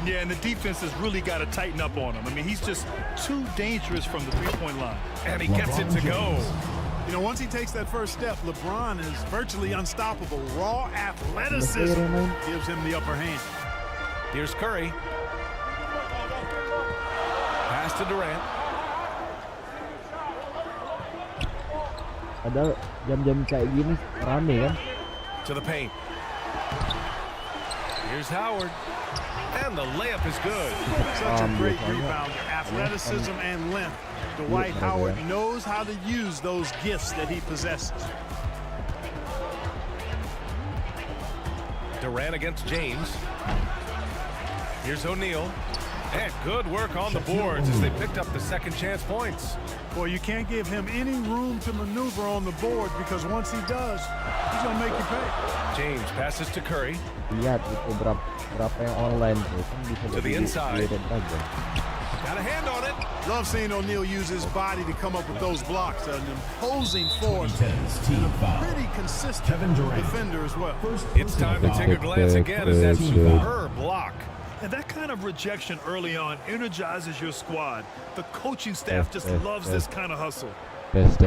Yeah, and the defense has really got to tighten up on him. I mean, he's just too dangerous from the three-point line. And he gets it to go. You know, once he takes that first step, LeBron is virtually unstoppable. Raw athleticism gives him the upper hand. Here's Curry. Pass to Durant. Ada jam-jam kayak gini rame kan? To the paint. Here's Howard. And the layup is good. Such a great rebounder. Athleticism and length. Dwight Howard knows how to use those gifts that he possesses. Durant against James. Here's O'Neal. And good work on the boards as they picked up the second chance points. Boy, you can't give him any room to maneuver on the board because once he does, he's going to make you pay. James passes to Curry. Lihat itu berapa yang online tuh kan bisa to the inside. Got a hand on it. Love seeing O'Neal use his body to come up with those blocks. An imposing force. And a pretty consistent defender as well. It's time to take a glance again at that superb block. And that kind of rejection early on energizes your squad. The coaching staff just loves this kind of hustle. Best.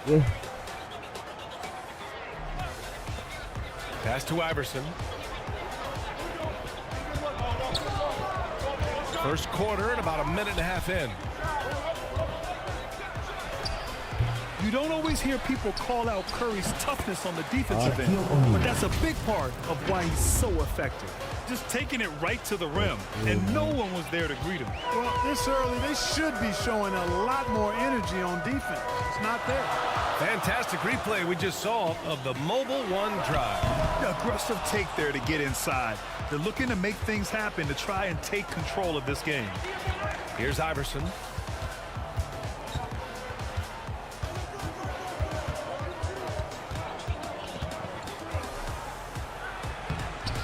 Okay. Pass to Iverson. First quarter and about a minute and a half in. You don't always hear people call out Curry's toughness on the defensive end, but that's a big part of why he's so effective. Just taking it right to the rim, and no one was there to greet him. Well, this early, they should be showing a lot more energy on defense. It's not there. Fantastic replay we just saw of the mobile one drive. Aggressive take there to get inside. They're looking to make things happen to try and take control of this game. Here's Iverson.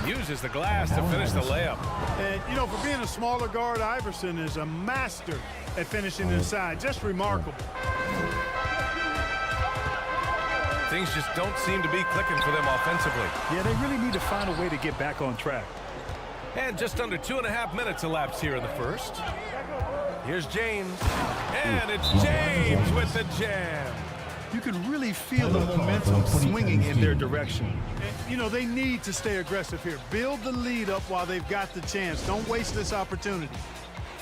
Uses the glass to finish the layup. And, you know, for being a smaller guard, Iverson is a master at finishing inside. Just remarkable. Things just don't seem to be clicking for them offensively. Yeah, they really need to find a way to get back on track. And just under 2.5 minutes elapsed here in the first. Here's James. And it's James with the jam. You can really feel the momentum swinging in their direction. And, you know, they need to stay aggressive here. Build the lead up while they've got the chance. Don't waste this opportunity.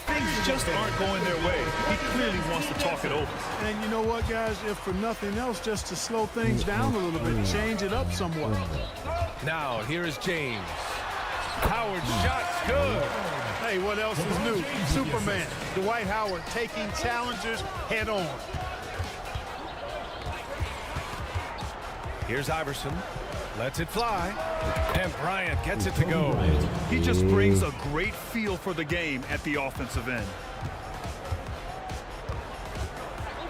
Things just aren't going their way. He clearly wants to talk it over. And you know what, guys? If for nothing else, just to slow things down a little bit, change it up somewhat. Now, here is James. Howard's shot's good. Hey, what else is new? Superman, Dwight Howard, taking challengers head on. Here's Iverson. Lets it fly. And Bryant gets it to go. He just brings a great feel for the game at the offensive end.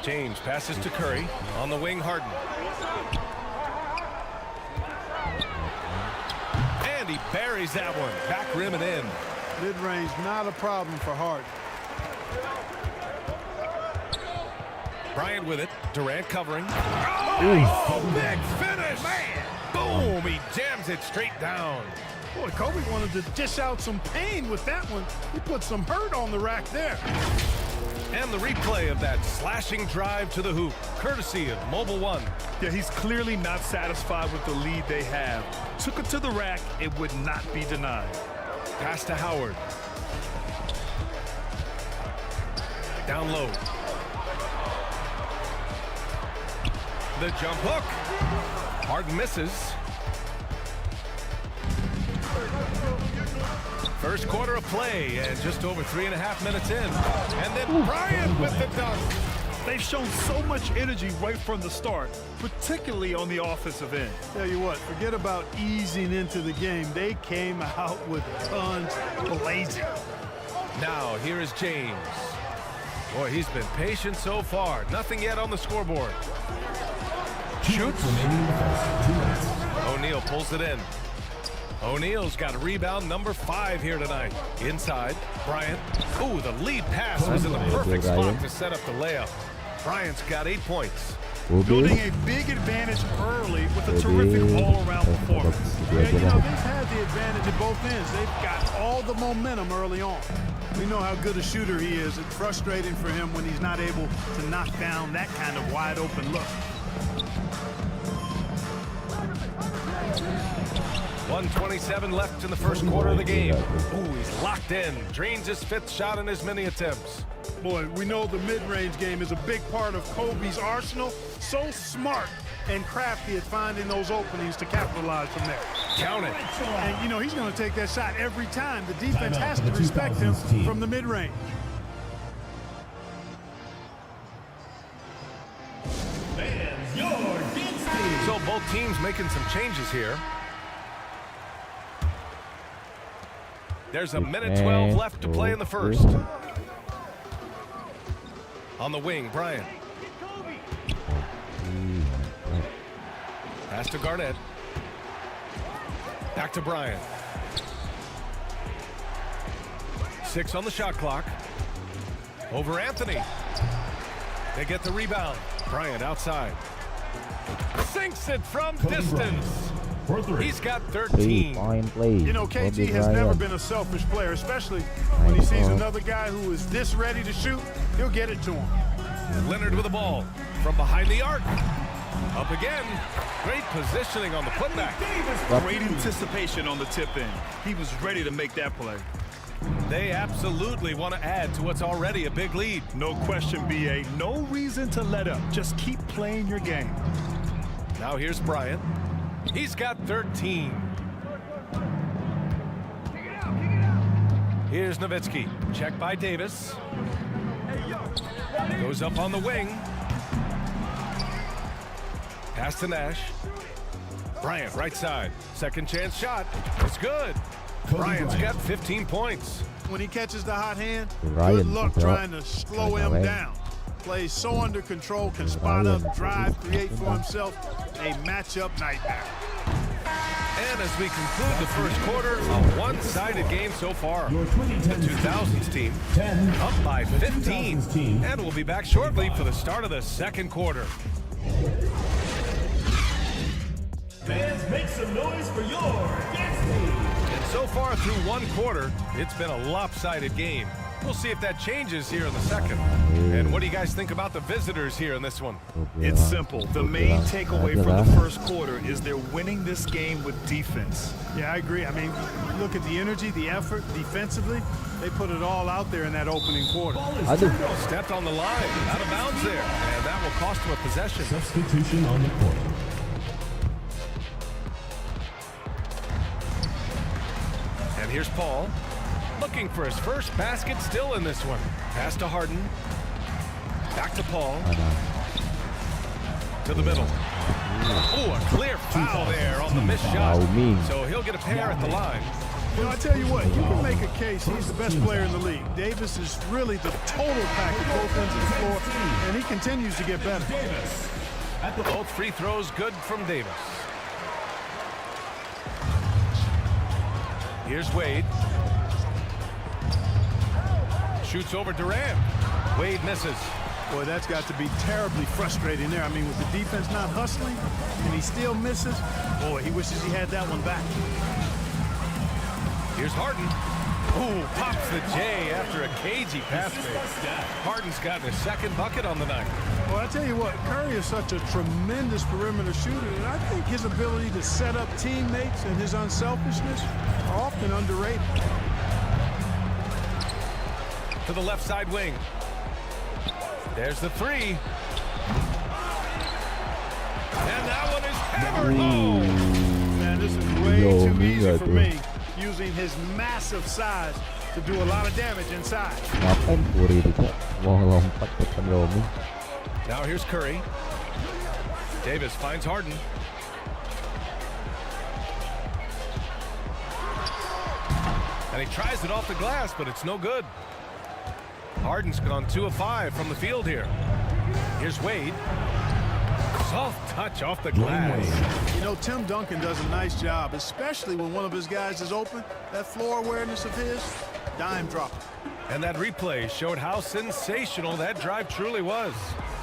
James passes to Curry. On the wing, Harden. And he buries that one. Back rim and in. Mid-range, not a problem for Harden. Bryant with it. Durant covering. Oh, big finish. Man. Boom. He jams it straight down. Boy, Kobe wanted to dish out some pain with that one. He put some hurt on the rack there. And the replay of that slashing drive to the hoop, courtesy of Mobile One. Yeah, he's clearly not satisfied with the lead they have. Took it to the rack. It would not be denied. Pass to Howard. Down low. The jump hook. Harden misses. First quarter of play and just over 3.5 minutes in. And then Bryant with the dunk. They've shown so much energy right from the start, particularly on the offensive end. Tell you what, forget about easing into the game. They came out with tons blazing. Now here is James. Boy, he's been patient so far. Nothing yet on the scoreboard. Shoots. O'Neal pulls it in. O'Neal's got rebound number 5 here tonight. Inside, Bryant. Ooh, the lead pass was in the perfect spot to set up the layup. Bryant's got 8 points. Building a big advantage early with a terrific all-around performance. Yeah, you know, they've had the advantage at both ends. They've got all the momentum early on. We know how good a shooter he is. It's frustrating for him when he's not able to knock down that kind of wide-open look. 1:27 left in the first quarter of the game. Ooh, he's locked in. Drains his 5th shot in as many attempts. Boy, we know the mid-range game is a big part of Kobe's arsenal. So smart and crafty at finding those openings to capitalize from there. Count it. And, you know, he's going to take that shot every time. The defense has to respect him from the mid-range. So both teams making some changes here. There's a minute 12 left to play in the first. On the wing, Bryant. Pass to Garnett. Back to Bryant. 6 on the shot clock. Over Anthony. They get the rebound. Bryant outside. Sinks it from distance. He's got 13. You know, KG has never been a selfish player, especially when he sees another guy who is this ready to shoot, he'll get it to him. Leonard with the ball from behind the arc. Up again. Great positioning on the putback. Great anticipation on the tip in. He was ready to make that play. They absolutely want to add to what's already a big lead. No question, BA. No reason to let up. Just keep playing your game. Now here's Bryant. He's got 13. Here's Nowitzki. Check by Davis. Goes up on the wing. Pass to Nash. Bryant right side. Second chance shot. It's good. Bryant's got 15 points. When he catches the hot hand, good luck trying to slow him down. Plays so under control, can spot up, drive, create for himself a matchup nightmare. And as we conclude the first quarter, a one-sided game so far. The 2000s team up by 15. And we'll be back shortly for the start of the second quarter. Fans, make some noise for your dance team. And so far through one quarter, it's been a lopsided game. We'll see if that changes here in the second. And what do you guys think about the visitors here in this one? It's simple. The main takeaway from the first quarter is they're winning this game with defense. Yeah, I agree. I mean, look at the energy, the effort defensively. They put it all out there in that opening quarter. Stepped on the line, out of bounds there, and that will cost him a possession. Substitution on the court. And here's Paul, looking for his first basket still in this one. Pass to Harden. Back to Paul. To the middle. Oh, a clear foul there on the missed shot. So he'll get a pair at the line. You know, I tell you what, you can make a case he's the best player in the league. Davis is really the total package both ends of the floor, and he continues to get better. Both free throws good from Davis. Here's Wade. Shoots over Durant. Wade misses. Boy, that's got to be terribly frustrating there. I mean, with the defense not hustling and he still misses, boy, he wishes he had that one back. Here's Harden. Ooh, pops the J after a cagey pass fake. Harden's gotten his second bucket on the night. Well, I tell you what, Curry is such a tremendous perimeter shooter, and I think his ability to set up teammates and his unselfishness are often underrated. To the left side wing. There's the three. And that one is hammered home. Man, this is way too easy for me, using his massive size to do a lot of damage inside. Now here's Curry. Davis finds Harden. And he tries it off the glass, but it's no good. Harden's gone 2 of 5 from the field here. Here's Wade. Soft touch off the glass. You know, Tim Duncan does a nice job, especially when one of his guys is open. That floor awareness of his, dime drop. And that replay showed how sensational that drive truly was.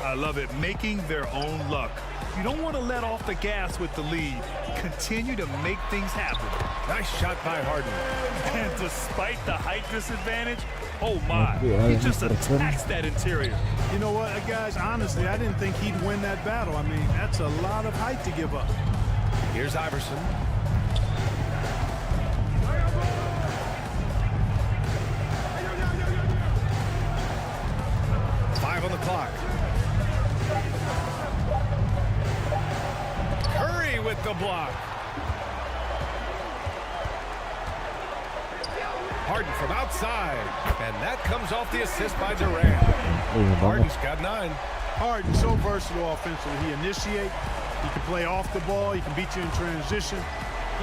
I love it. Making their own luck. You don't want to let off the gas with the lead. Continue to make things happen. Nice shot by Harden. And despite the height disadvantage, oh my, he just attacks that interior. You know what, guys, honestly, I didn't think he'd win that battle. I mean, that's a lot of height to give up. Here's Iverson. On the clock. Curry with the block. Harden from outside. And that comes off the assist by Durant. Harden's got 9. Harden's so versatile offensively. He initiates. He can play off the ball. He can beat you in transition.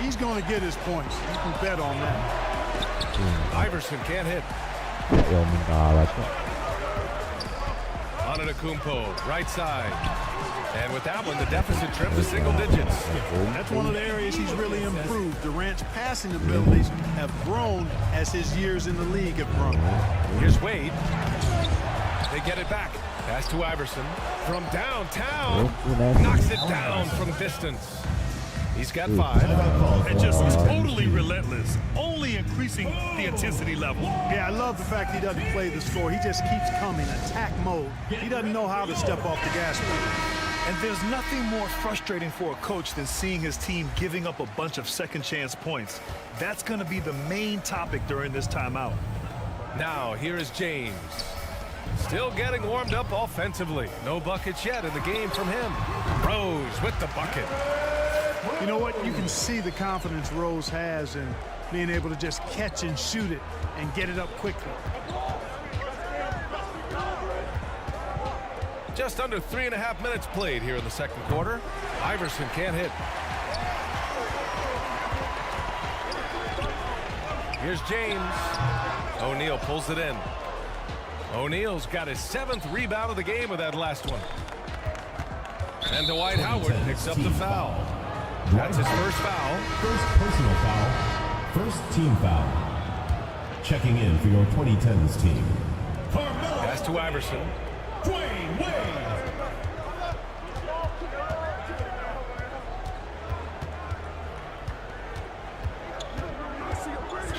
He's going to get his points. You can bet on that. Iverson can't hit. Antetokounmpo, right side. And with that one, the deficit trimmed to single digits. That's one of the areas he's really improved. Durant's passing abilities have grown as his years in the league have grown. Here's Wade. They get it back. Pass to Iverson from downtown. Knocks it down from distance. He's got 5. And just totally relentless, only increasing the intensity level. Yeah, I love the fact he doesn't play the score. He just keeps coming, attack mode. He doesn't know how to step off the gas pedal. And there's nothing more frustrating for a coach than seeing his team giving up a bunch of second chance points. That's going to be the main topic during this timeout. Now, here is James. Still getting warmed up offensively. No buckets yet in the game from him. Rose with the bucket. You know what? You can see the confidence Rose has in being able to just catch and shoot it and get it up quickly. Just under 3.5 minutes played here in the second quarter. Iverson can't hit. Here's James. O'Neal pulls it in. O'Neal's got his 7th rebound of the game with that last one. And Dwight Howard picks up the foul. That's his first foul. First personal foul. First team foul. Checking in for your 2010s team. Pass to Iverson. Dwayne Wade.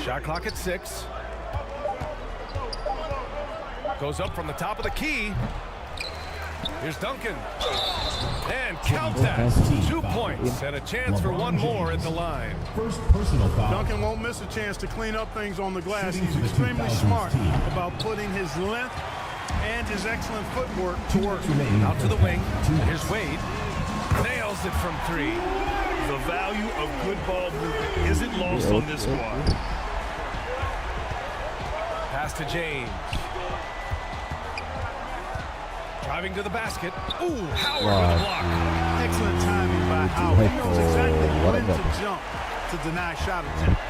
Shot clock at 6. Goes up from the top of the key. Here's Duncan. And count that. 2 points and a chance for one more at the line. First personal foul. Duncan won't miss a chance to clean up things on the glass. He's extremely smart about putting his length and his excellent footwork to work. Out to the wing. Here's Wade. Nails it from 3. The value of good ball movement isn't lost on this squad. Pass to James. Driving to the basket. Ooh, Howard with a block. Excellent timing by Howard. He knows exactly when to jump to deny shot attempt.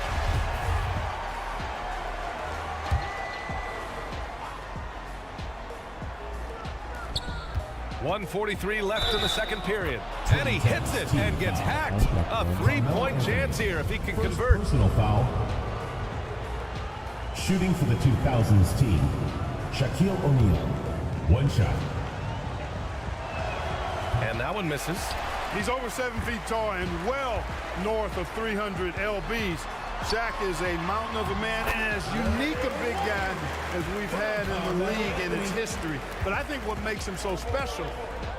.143 left in the second period. And he hits it and gets hacked. A 3-point chance here if he can convert. Personal foul. Shooting for the 2000s team. Shaquille O'Neal. 1 shot. And that one misses. He's over 7 feet tall and well north of 300 lbs. Shaq is a mountain of a man and as unique a big guy as we've had in the league in its history. But I think what makes him so special,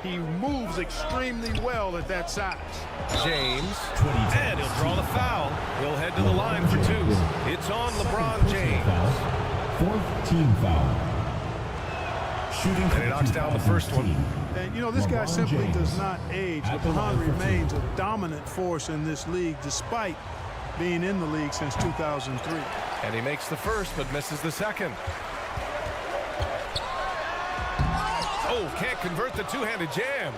he moves extremely well at that size. James, and he'll draw the foul. He'll head to the line for 2. It's on LeBron James. 4th team foul. Shooting and he knocks down the first one. And you know, this guy simply does not age. LeBron remains a dominant force in this league despite being in the league since 2003. And he makes the first but misses the second. Oh, can't convert the two-handed jam.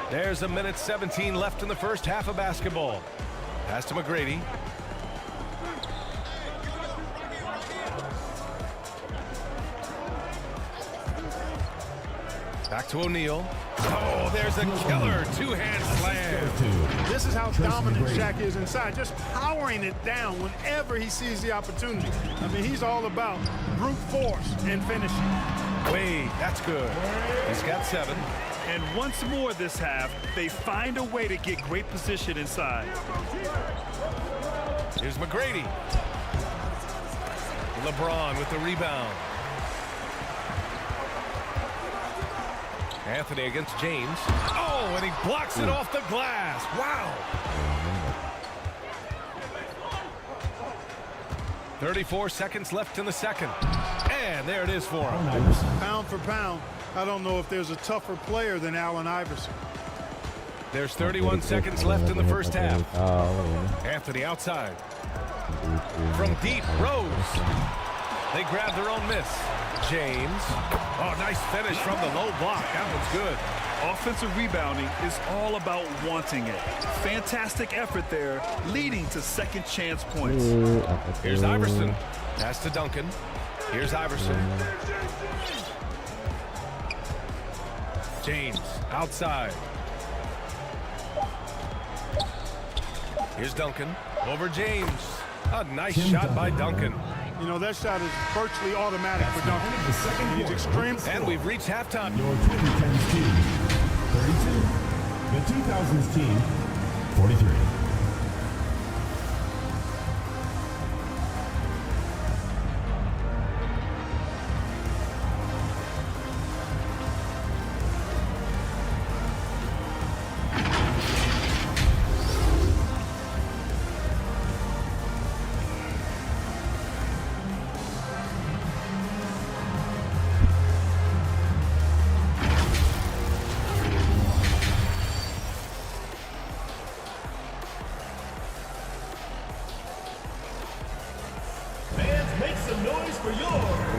There's 1:17 left in the first half of basketball. Pass to McGrady. Back to O'Neal. Oh, there's a killer two-hand slam. This is how dominant Shaq is inside, just powering it down whenever he sees the opportunity. I mean, he's all about brute force and finishing. Wade, that's good. He's got 7. And once more this half, they find a way to get great position inside. Here's McGrady. LeBron with the rebound. Anthony against James. Oh, and he blocks it off the glass. Wow. 34 seconds left in the second. And there it is for him. Pound for pound, I don't know if there's a tougher player than Allen Iverson. There's 31 seconds left in the first half. Anthony outside. From deep, Rose. They grab their own miss. James. Oh, nice finish from the low block. That one's good. Offensive rebounding is all about wanting it. Fantastic effort there, leading to second chance points. Here's Iverson. Pass to Duncan. Here's Iverson. James outside. Here's Duncan over James. A nice shot by Duncan. You know, that shot is virtually automatic for Duncan. He's extreme. And we've reached halftime. Your 2010s team, 32. The 2000s team, 43.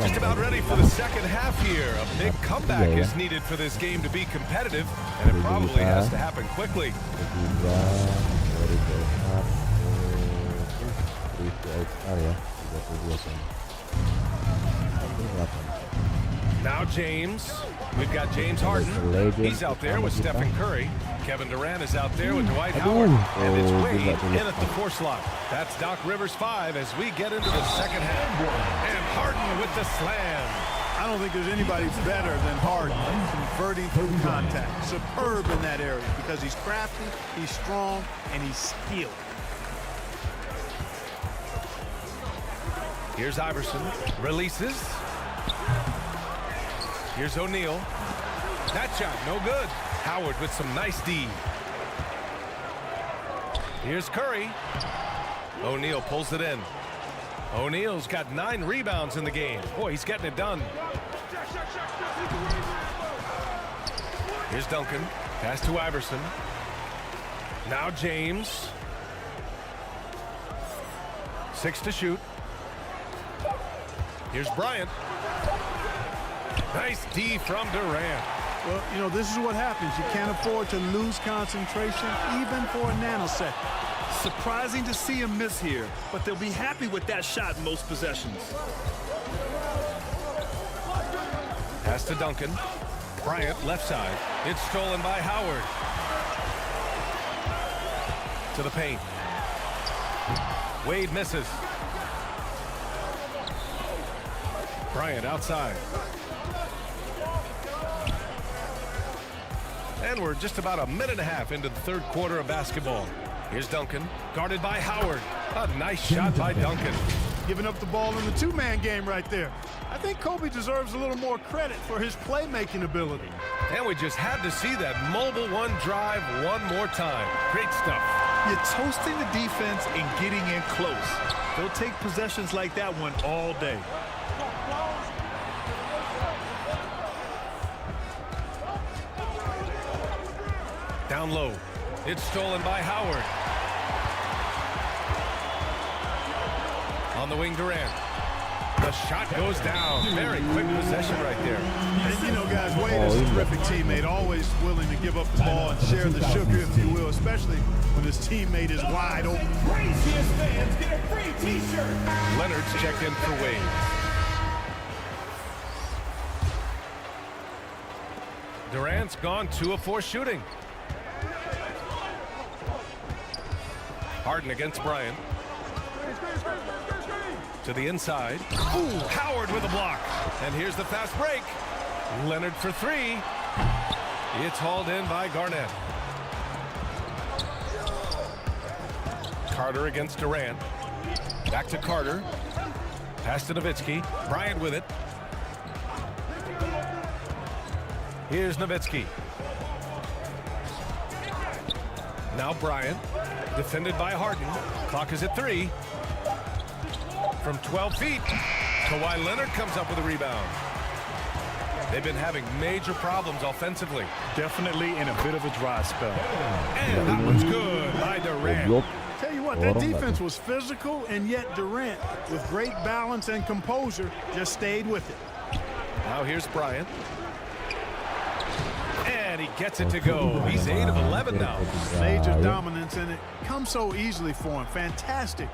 Just about ready for the second half here. A big comeback is needed for this game to be competitive, and it probably has to happen quickly. Now James. We've got James Harden. He's out there with Stephen Curry. Kevin Durant is out there with Dwight Howard. And it's Wade in at the 4 slot. That's Doc Rivers 5 as we get into the second half. And Harden with the slam. I don't think there's anybody better than Harden converting through contact. Superb in that area because he's crafty, he's strong, and he's skilled. Here's Iverson. Releases. Here's O'Neal. That shot, no good. Howard with some nice D. Here's Curry. O'Neal pulls it in. O'Neal's got 9 rebounds in the game. Boy, he's getting it done. Here's Duncan. Pass to Iverson. Now James. 6 to shoot. Here's Bryant. Nice D from Durant. Well, you know, this is what happens. You can't afford to lose concentration even for a nanosecond. Surprising to see him miss here, but they'll be happy with that shot in most possessions. Pass to Duncan. Bryant left side. It's stolen by Howard. To the paint. Wade misses. Bryant outside. And we're just about a minute and a half into the third quarter of basketball. Here's Duncan, guarded by Howard. A nice shot by Duncan. Giving up the ball in the 2-man game right there. I think Kobe deserves a little more credit for his playmaking ability. And we just had to see that mobile one drive one more time. Great stuff. You're toasting the defense and getting in close. They'll take possessions like that one all day. Down low. It's stolen by Howard. On the wing, Durant. The shot goes down. Very quick possession right there. And you know, guys, Wade is a terrific teammate, always willing to give up the ball and share the sugar, if you will, especially when his teammate is wide open. Craziest fans get a free T-shirt. Leonard's checked in for Wade. Durant's gone 2 of 4 shooting. Harden against Bryant. To the inside. Ooh, Howard with a block. And here's the fast break. Leonard for 3. It's hauled in by Garnett. Carter against Durant. Back to Carter. Pass to Nowitzki. Bryant with it. Here's Nowitzki. Now Bryant. Defended by Harden. Clock is at 3. From 12 feet. Kawhi Leonard comes up with a rebound. They've been having major problems offensively. Definitely in a bit of a dry spell. And that one's good by Durant. Tell you what, that defense was physical, and yet Durant, with great balance and composure, just stayed with it. Now here's Bryant. And he gets it to go. He's 8 of 11 now. Major dominance, and it comes so easily for him. Fantastic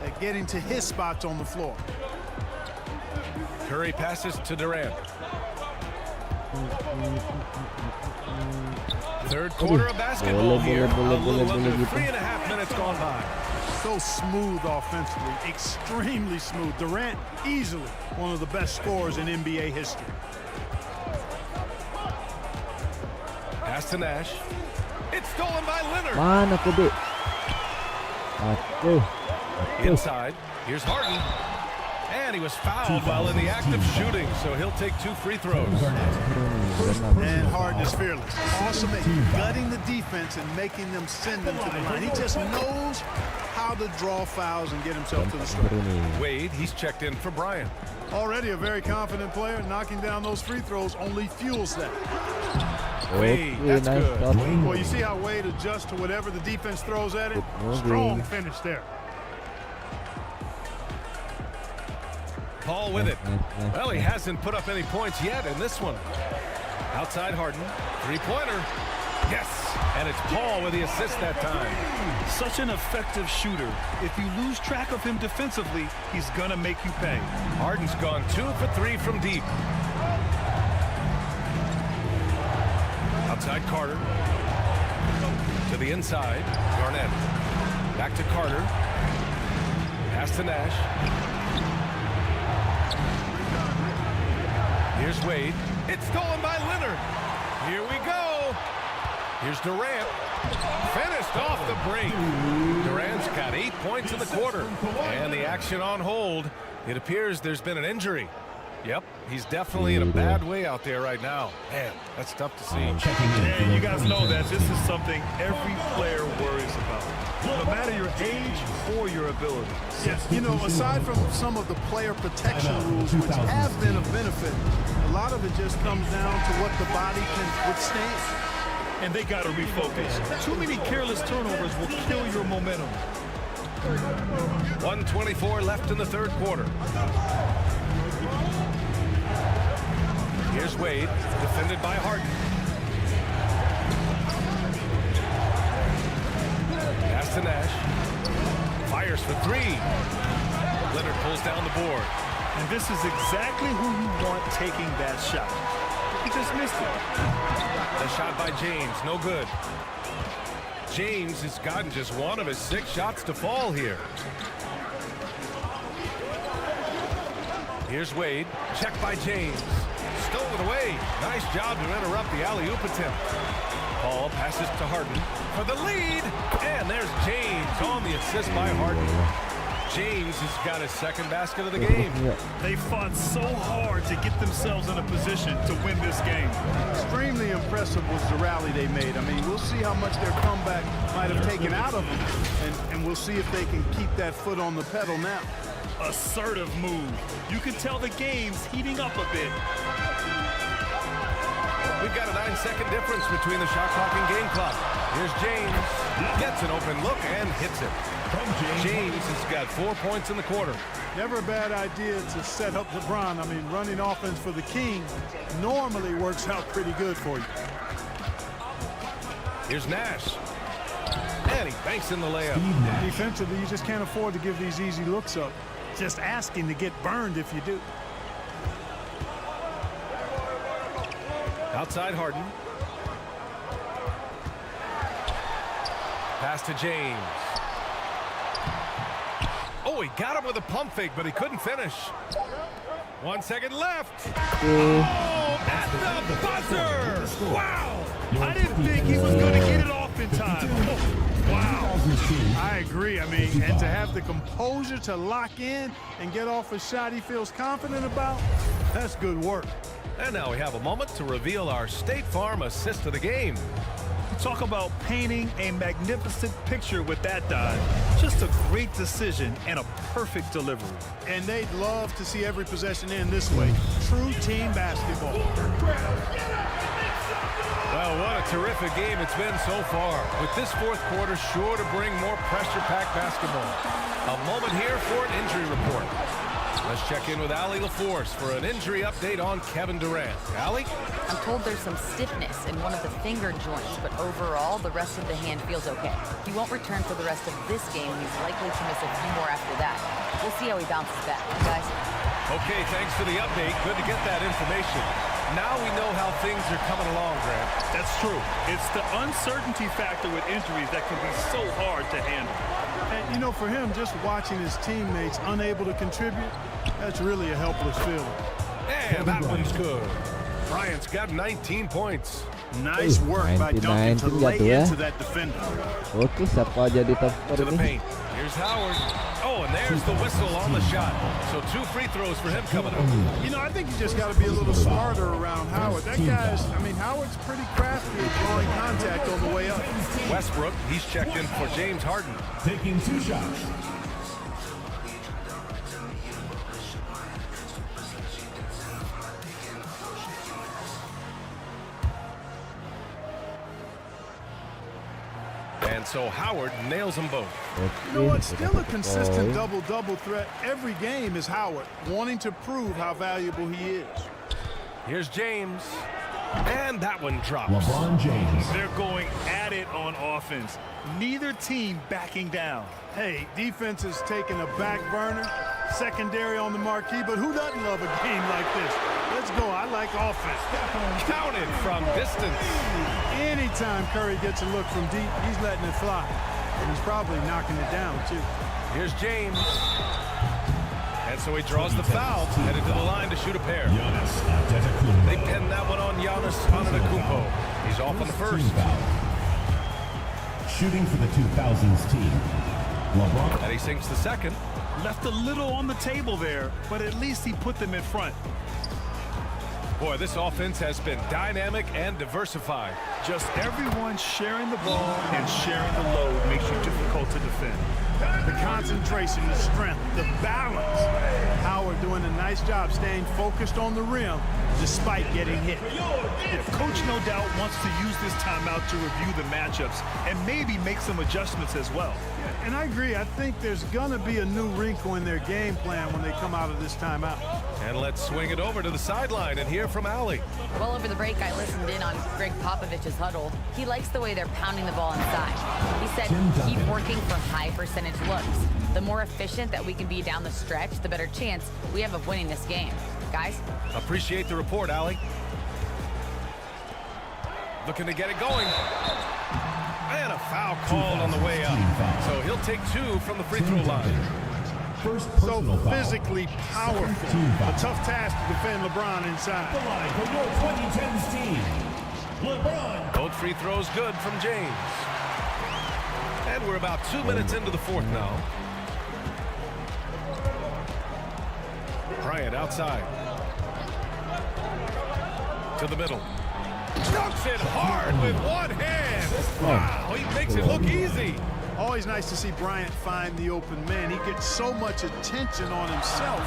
at getting to his spots on the floor. Curry passes to Durant. Third quarter of basketball here. A little under 3.5 minutes gone by. So smooth offensively, extremely smooth. Durant, easily one of the best scorers in NBA history. Pass to Nash. It's stolen by Leonard. Mana Kobe? Aduh. Inside. Here's Harden. And he was fouled while in the act of shooting, so he'll take 2 free throws. And Harden is fearless. Awesome at gutting the defense and making them send them to the line. He just knows how to draw fouls and get himself to the stripe. Wade, he's checked in for Bryant. Already a very confident player. Knocking down those free throws only fuels that. Wade, that's good. Well, you see how Wade adjusts to whatever the defense throws at him? Strong finish there. Paul with it. Well, he hasn't put up any points yet in this one. Outside Harden. Three-pointer. Yes. And it's Paul with the assist that time. Such an effective shooter. If you lose track of him defensively, he's going to make you pay. Harden's gone 2 for 3 from deep. Outside Carter. To the inside. Garnett. Back to Carter. Pass to Nash. Here's Wade. It's stolen by Leonard. Here we go. Here's Durant. Finished off the break. Durant's got 8 points in the quarter. And the action on hold. It appears there's been an injury. Yep, he's definitely in a bad way out there right now. Man, that's tough to see. And you guys know that this is something every player worries about. No matter your age or your ability. Yes, you know, aside from some of the player protection rules, which have been a benefit, a lot of it just comes down to what the body can withstand. And they got to refocus. Too many careless turnovers will kill your momentum. 1:24 left in the third quarter. Here's Wade, defended by Harden. Pass to Nash. Fires for 3. Leonard pulls down the board. And this is exactly who you want taking that shot. He just missed it. The shot by James, no good. James has gotten just 1 of his 6 shots to fall here. Here's Wade, checked by James. Stolen away. Nice job to interrupt the alley-oop attempt. Paul passes to Harden for the lead. And there's James on the assist by Harden. James has got his second basket of the game. They fought so hard to get themselves in a position to win this game. Extremely impressive was the rally they made. I mean, we'll see how much their comeback might have taken out of them. And we'll see if they can keep that foot on the pedal now. Assertive move. You can tell the game's heating up a bit. We've got a 9-second difference between the shot clock and game clock. Here's James. Gets an open look and hits it. James has got 4 points in the quarter. Never a bad idea to set up LeBron. I mean, running offense for the King normally works out pretty good for you. Here's Nash. And he banks in the layup. Defensively, you just can't afford to give these easy looks up. Just asking to get burned if you do. Outside Harden. Pass to James. Oh, he got him with a pump fake, but he couldn't finish. 1 second left. Oh, at the buzzer. Wow. I didn't think he was going to get it off in time. Wow. I agree. I mean, and to have the composure to lock in and get off a shot he feels confident about, that's good work. And now we have a moment to reveal our State Farm assist of the game. Talk about painting a magnificent picture with that dive. Just a great decision and a perfect delivery. And they'd love to see every possession end this way. True team basketball. Well, what a terrific game it's been so far. With this fourth quarter sure to bring more pressure-packed basketball. A moment here for an injury report. Let's check in with Allie LaForce for an injury update on Kevin Durant. Allie? I'm told there's some stiffness in one of the finger joints, but overall, the rest of the hand feels okay. He won't return for the rest of this game. He's likely to miss a few more after that. We'll see how he bounces back, guys. Okay, thanks for the update. Good to get that information. Now we know how things are coming along, Grant. That's true. It's the uncertainty factor with injuries that can be so hard to handle. And, you know, for him, just watching his teammates unable to contribute, that's really a helpless feeling. And that one's good. Bryant's got 19 points. Nice work by Duncan to lay into that defender. Oke, siapa jadi top scorer To the ini? paint. Here's Howard. Oh, and there's the whistle on the shot. So 2 free throws for him coming up. You know, I think you just got to be a little smarter around Howard. That guy's, I mean, Howard's pretty crafty at drawing contact on the way up. Westbrook, he's checked in for James Harden. Taking 2 shots. And so Howard nails them both. You know what? Still a consistent double-double threat every game is Howard, wanting to prove how valuable he is. Here's James. And that one drops. LeBron James. They're going at it on offense. Neither team backing down. Hey, defense is taking a back burner, secondary on the marquee, but who doesn't love a game like this? Let's go. I like offense. Counted from distance. Anytime Curry gets a look from deep, he's letting it fly. And he's probably knocking it down, too. Here's James. And so he draws the foul, headed to the line to shoot a pair. They pin that one on Giannis Antetokounmpo. He's off on the first. Shooting for the 2000s team, LeBron. And he sinks the second. Left a little on the table there, but at least he put them in front. Boy, this offense has been dynamic and diversified. Just everyone sharing the ball and sharing the load makes you difficult to defend. The concentration, the strength, the balance. Howard doing a nice job staying focused on the rim despite getting hit. Yeah, Coach no doubt wants to use this timeout to review the matchups and maybe make some adjustments as well. Yeah, and I agree. I think there's going to be a new wrinkle in their game plan when they come out of this timeout. And let's swing it over to the sideline and hear from Allie. Well, over the break, I listened in on Greg Popovich's huddle. He likes the way they're pounding the ball inside. He said, keep working for high percentage looks. The more efficient that we can be down the stretch, the better chance we have of winning this game. Guys? Appreciate the report, Allie. Looking to get it going. And a foul called on the way up. So he'll take 2 from the free throw line. So physically powerful. A tough task to defend LeBron inside. The line for your 2010s team, LeBron. Both free throws good from James. And we're about 2 minutes into the fourth now. Bryant outside. To the middle. Dunks it hard with one hand. Wow, he makes it look easy. Always nice to see Bryant find the open man. He gets so much attention on himself.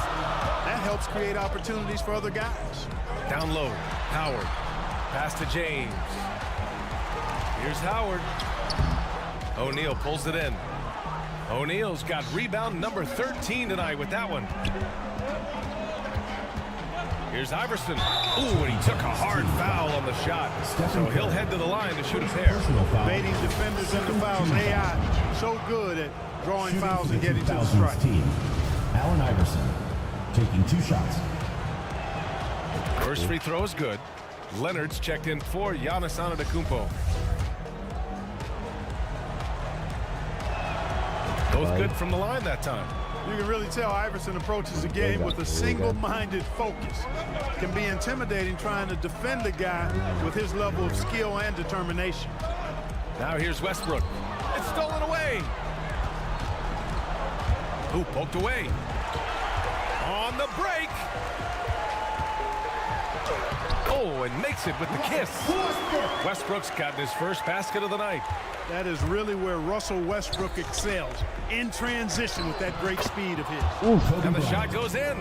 That helps create opportunities for other guys. Down low, Howard. Pass to James. Here's Howard. O'Neal pulls it in. O'Neal's got rebound number 13 tonight with that one. Here's Iverson. Ooh, and he took a hard foul on the shot. So he'll head to the line to shoot a pair. Baiting defenders into fouls. AI so good at drawing fouls and getting to the strike. Team, Allen Iverson taking 2 shots. First free throw is good. Leonard's checked in for Giannis Antetokounmpo. Both good from the line that time. You can really tell Iverson approaches the game with a single-minded focus. Can be intimidating trying to defend a guy with his level of skill and determination. Now here's Westbrook. It's stolen away. Ooh, poked away. On the break. Oh, and makes it with the kiss. Westbrook's gotten his first basket of the night. That is really where Russell Westbrook excels, in transition with that great speed of his. And the shot goes in.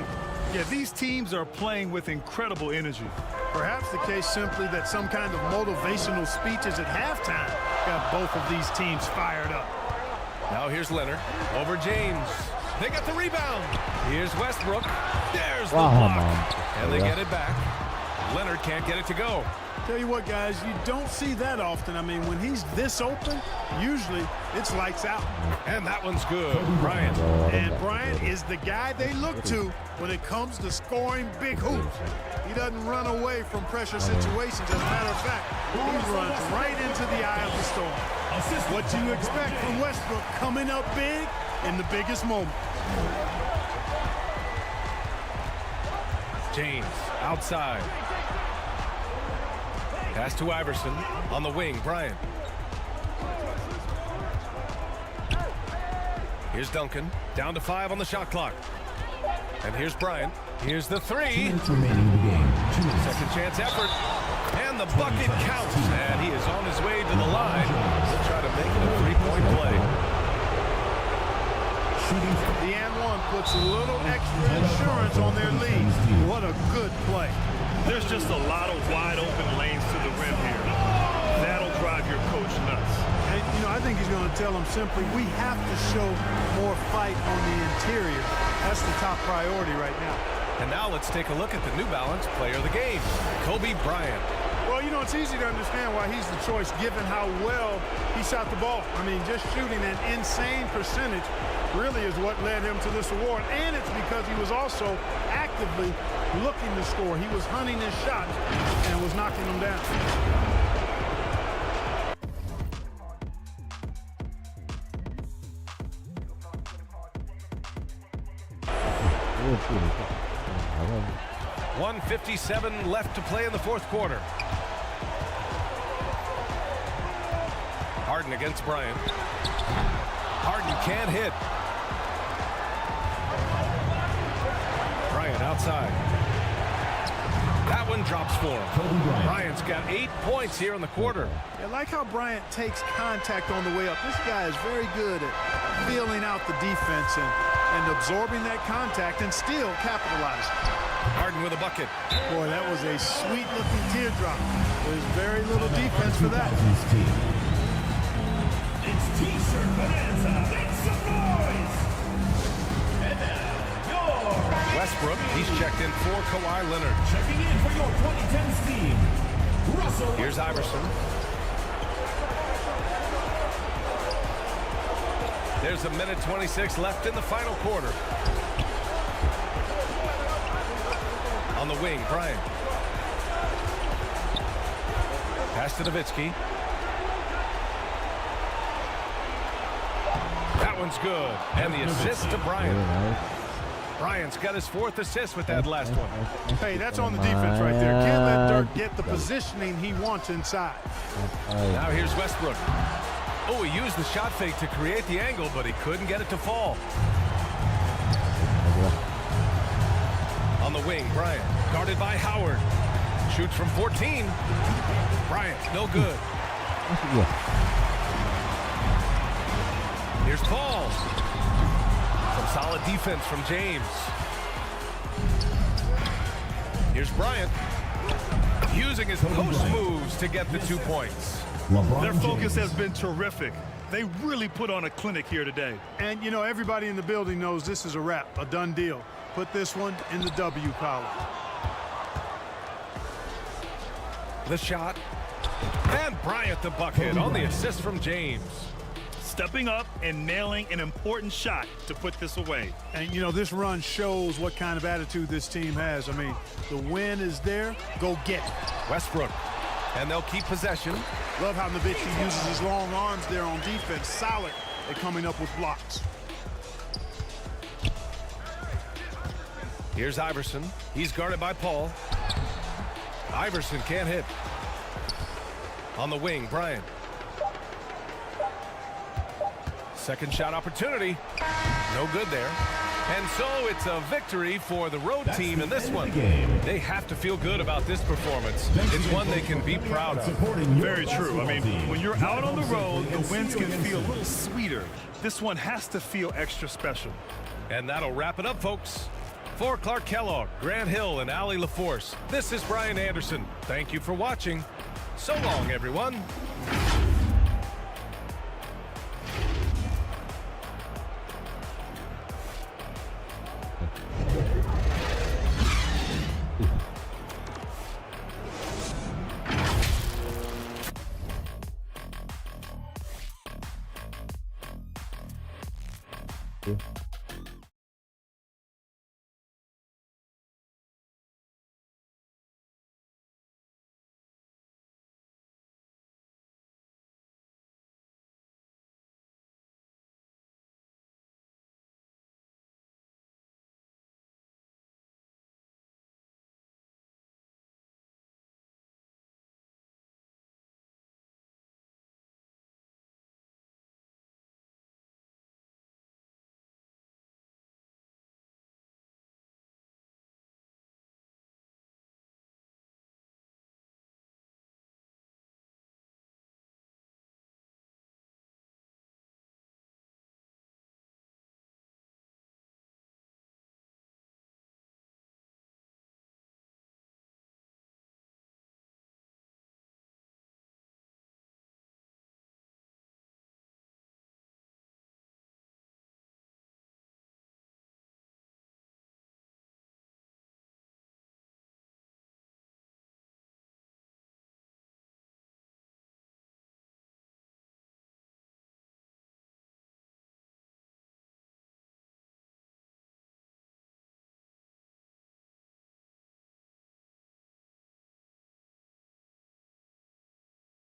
Yeah, these teams are playing with incredible energy. Perhaps the case simply that some kind of motivational speeches at halftime got both of these teams fired up. Now here's Leonard over James. They got the rebound. Here's Westbrook. There's the block. And they get it back. Leonard can't get it to go. Tell you what, guys, you don't see that often. I mean, when he's this open, usually it's lights out. And that one's good. Bryant. And Bryant is the guy they look to when it comes to scoring big hoops. He doesn't run away from pressure situations. As a matter of fact, he runs right into the eye of the storm. What you expect from Westbrook coming up big in the biggest moment. James outside. Pass to Iverson. On the wing, Bryant. Here's Duncan. Down to 5 on the shot clock. And here's Bryant. Here's the 3. 2 minutes remaining in the game. 2 minutes. Second chance effort. And the bucket counts. And he is on his way to the line. He'll try to make it a 3-point play. The and one puts a little extra insurance on their lead. What a good play. There's just a lot of wide open lanes to the rim here. That'll drive your coach nuts. And, you know, I think he's going to tell them simply, we have to show more fight on the interior. That's the top priority right now. And now let's take a look at the New Balance player of the game, Kobe Bryant. Well, you know, it's easy to understand why he's the choice given how well he shot the ball. I mean, just shooting an insane percentage really is what led him to this award. And it's because he was also actively looking to score. He was hunting his shots and was knocking them down. .157 left to play in the fourth quarter. Harden against Bryant. Harden can't hit. Bryant outside. That one drops for him. Bryant's got 8 points here in the quarter. I like how Bryant takes contact on the way up. This guy is very good at feeling out the defense and absorbing that contact and still capitalizing. Harden with a bucket. Boy, that was a sweet-looking teardrop. There's very little defense for that. It's T-shirt bonanza. Make some noise. And now, your Westbrook, he's checked in for Kawhi Leonard. checking in for your 2010 team, Russell. Here's Iverson. There's a minute 26 left in the final quarter. On the wing, Bryant. Pass to Nowitzki. That one's good. And the assist to Bryant. Bryant's got his 4th assist with that last one. Hey, that's on the defense right there. Can't let Dirk get the positioning he wants inside. Now here's Westbrook. Oh, he used the shot fake to create the angle, but he couldn't get it to fall. On the wing, Bryant, guarded by Howard. Shoots from 14. Bryant, no good. Here's Paul. Some solid defense from James. Here's Bryant. Using his post moves to get the 2 points. Their focus has been terrific. They really put on a clinic here today. And, you know, everybody in the building knows this is a wrap, a done deal. Put this one in the W column. The shot. And Bryant the bucket on the assist from James. Stepping up and nailing an important shot to put this away. And, you know, this run shows what kind of attitude this team has. I mean, the win is there. Go get it. Westbrook. And they'll keep possession. Love how Nowitzki uses his long arms there on defense. Solid at coming up with blocks. Here's Iverson. He's guarded by Paul. Iverson can't hit. On the wing, Bryant. Second shot opportunity. No good there. And so it's a victory for the road team in this one. They have to feel good about this performance. It's one they can be proud of. Very true. I mean, when you're out on the road, the wins can feel a little sweeter. This one has to feel extra special. And that'll wrap it up, folks. For Clark Kellogg, Grant Hill, and Allie LaForce, this is Brian Anderson. Thank you for watching. So long, everyone. Oke.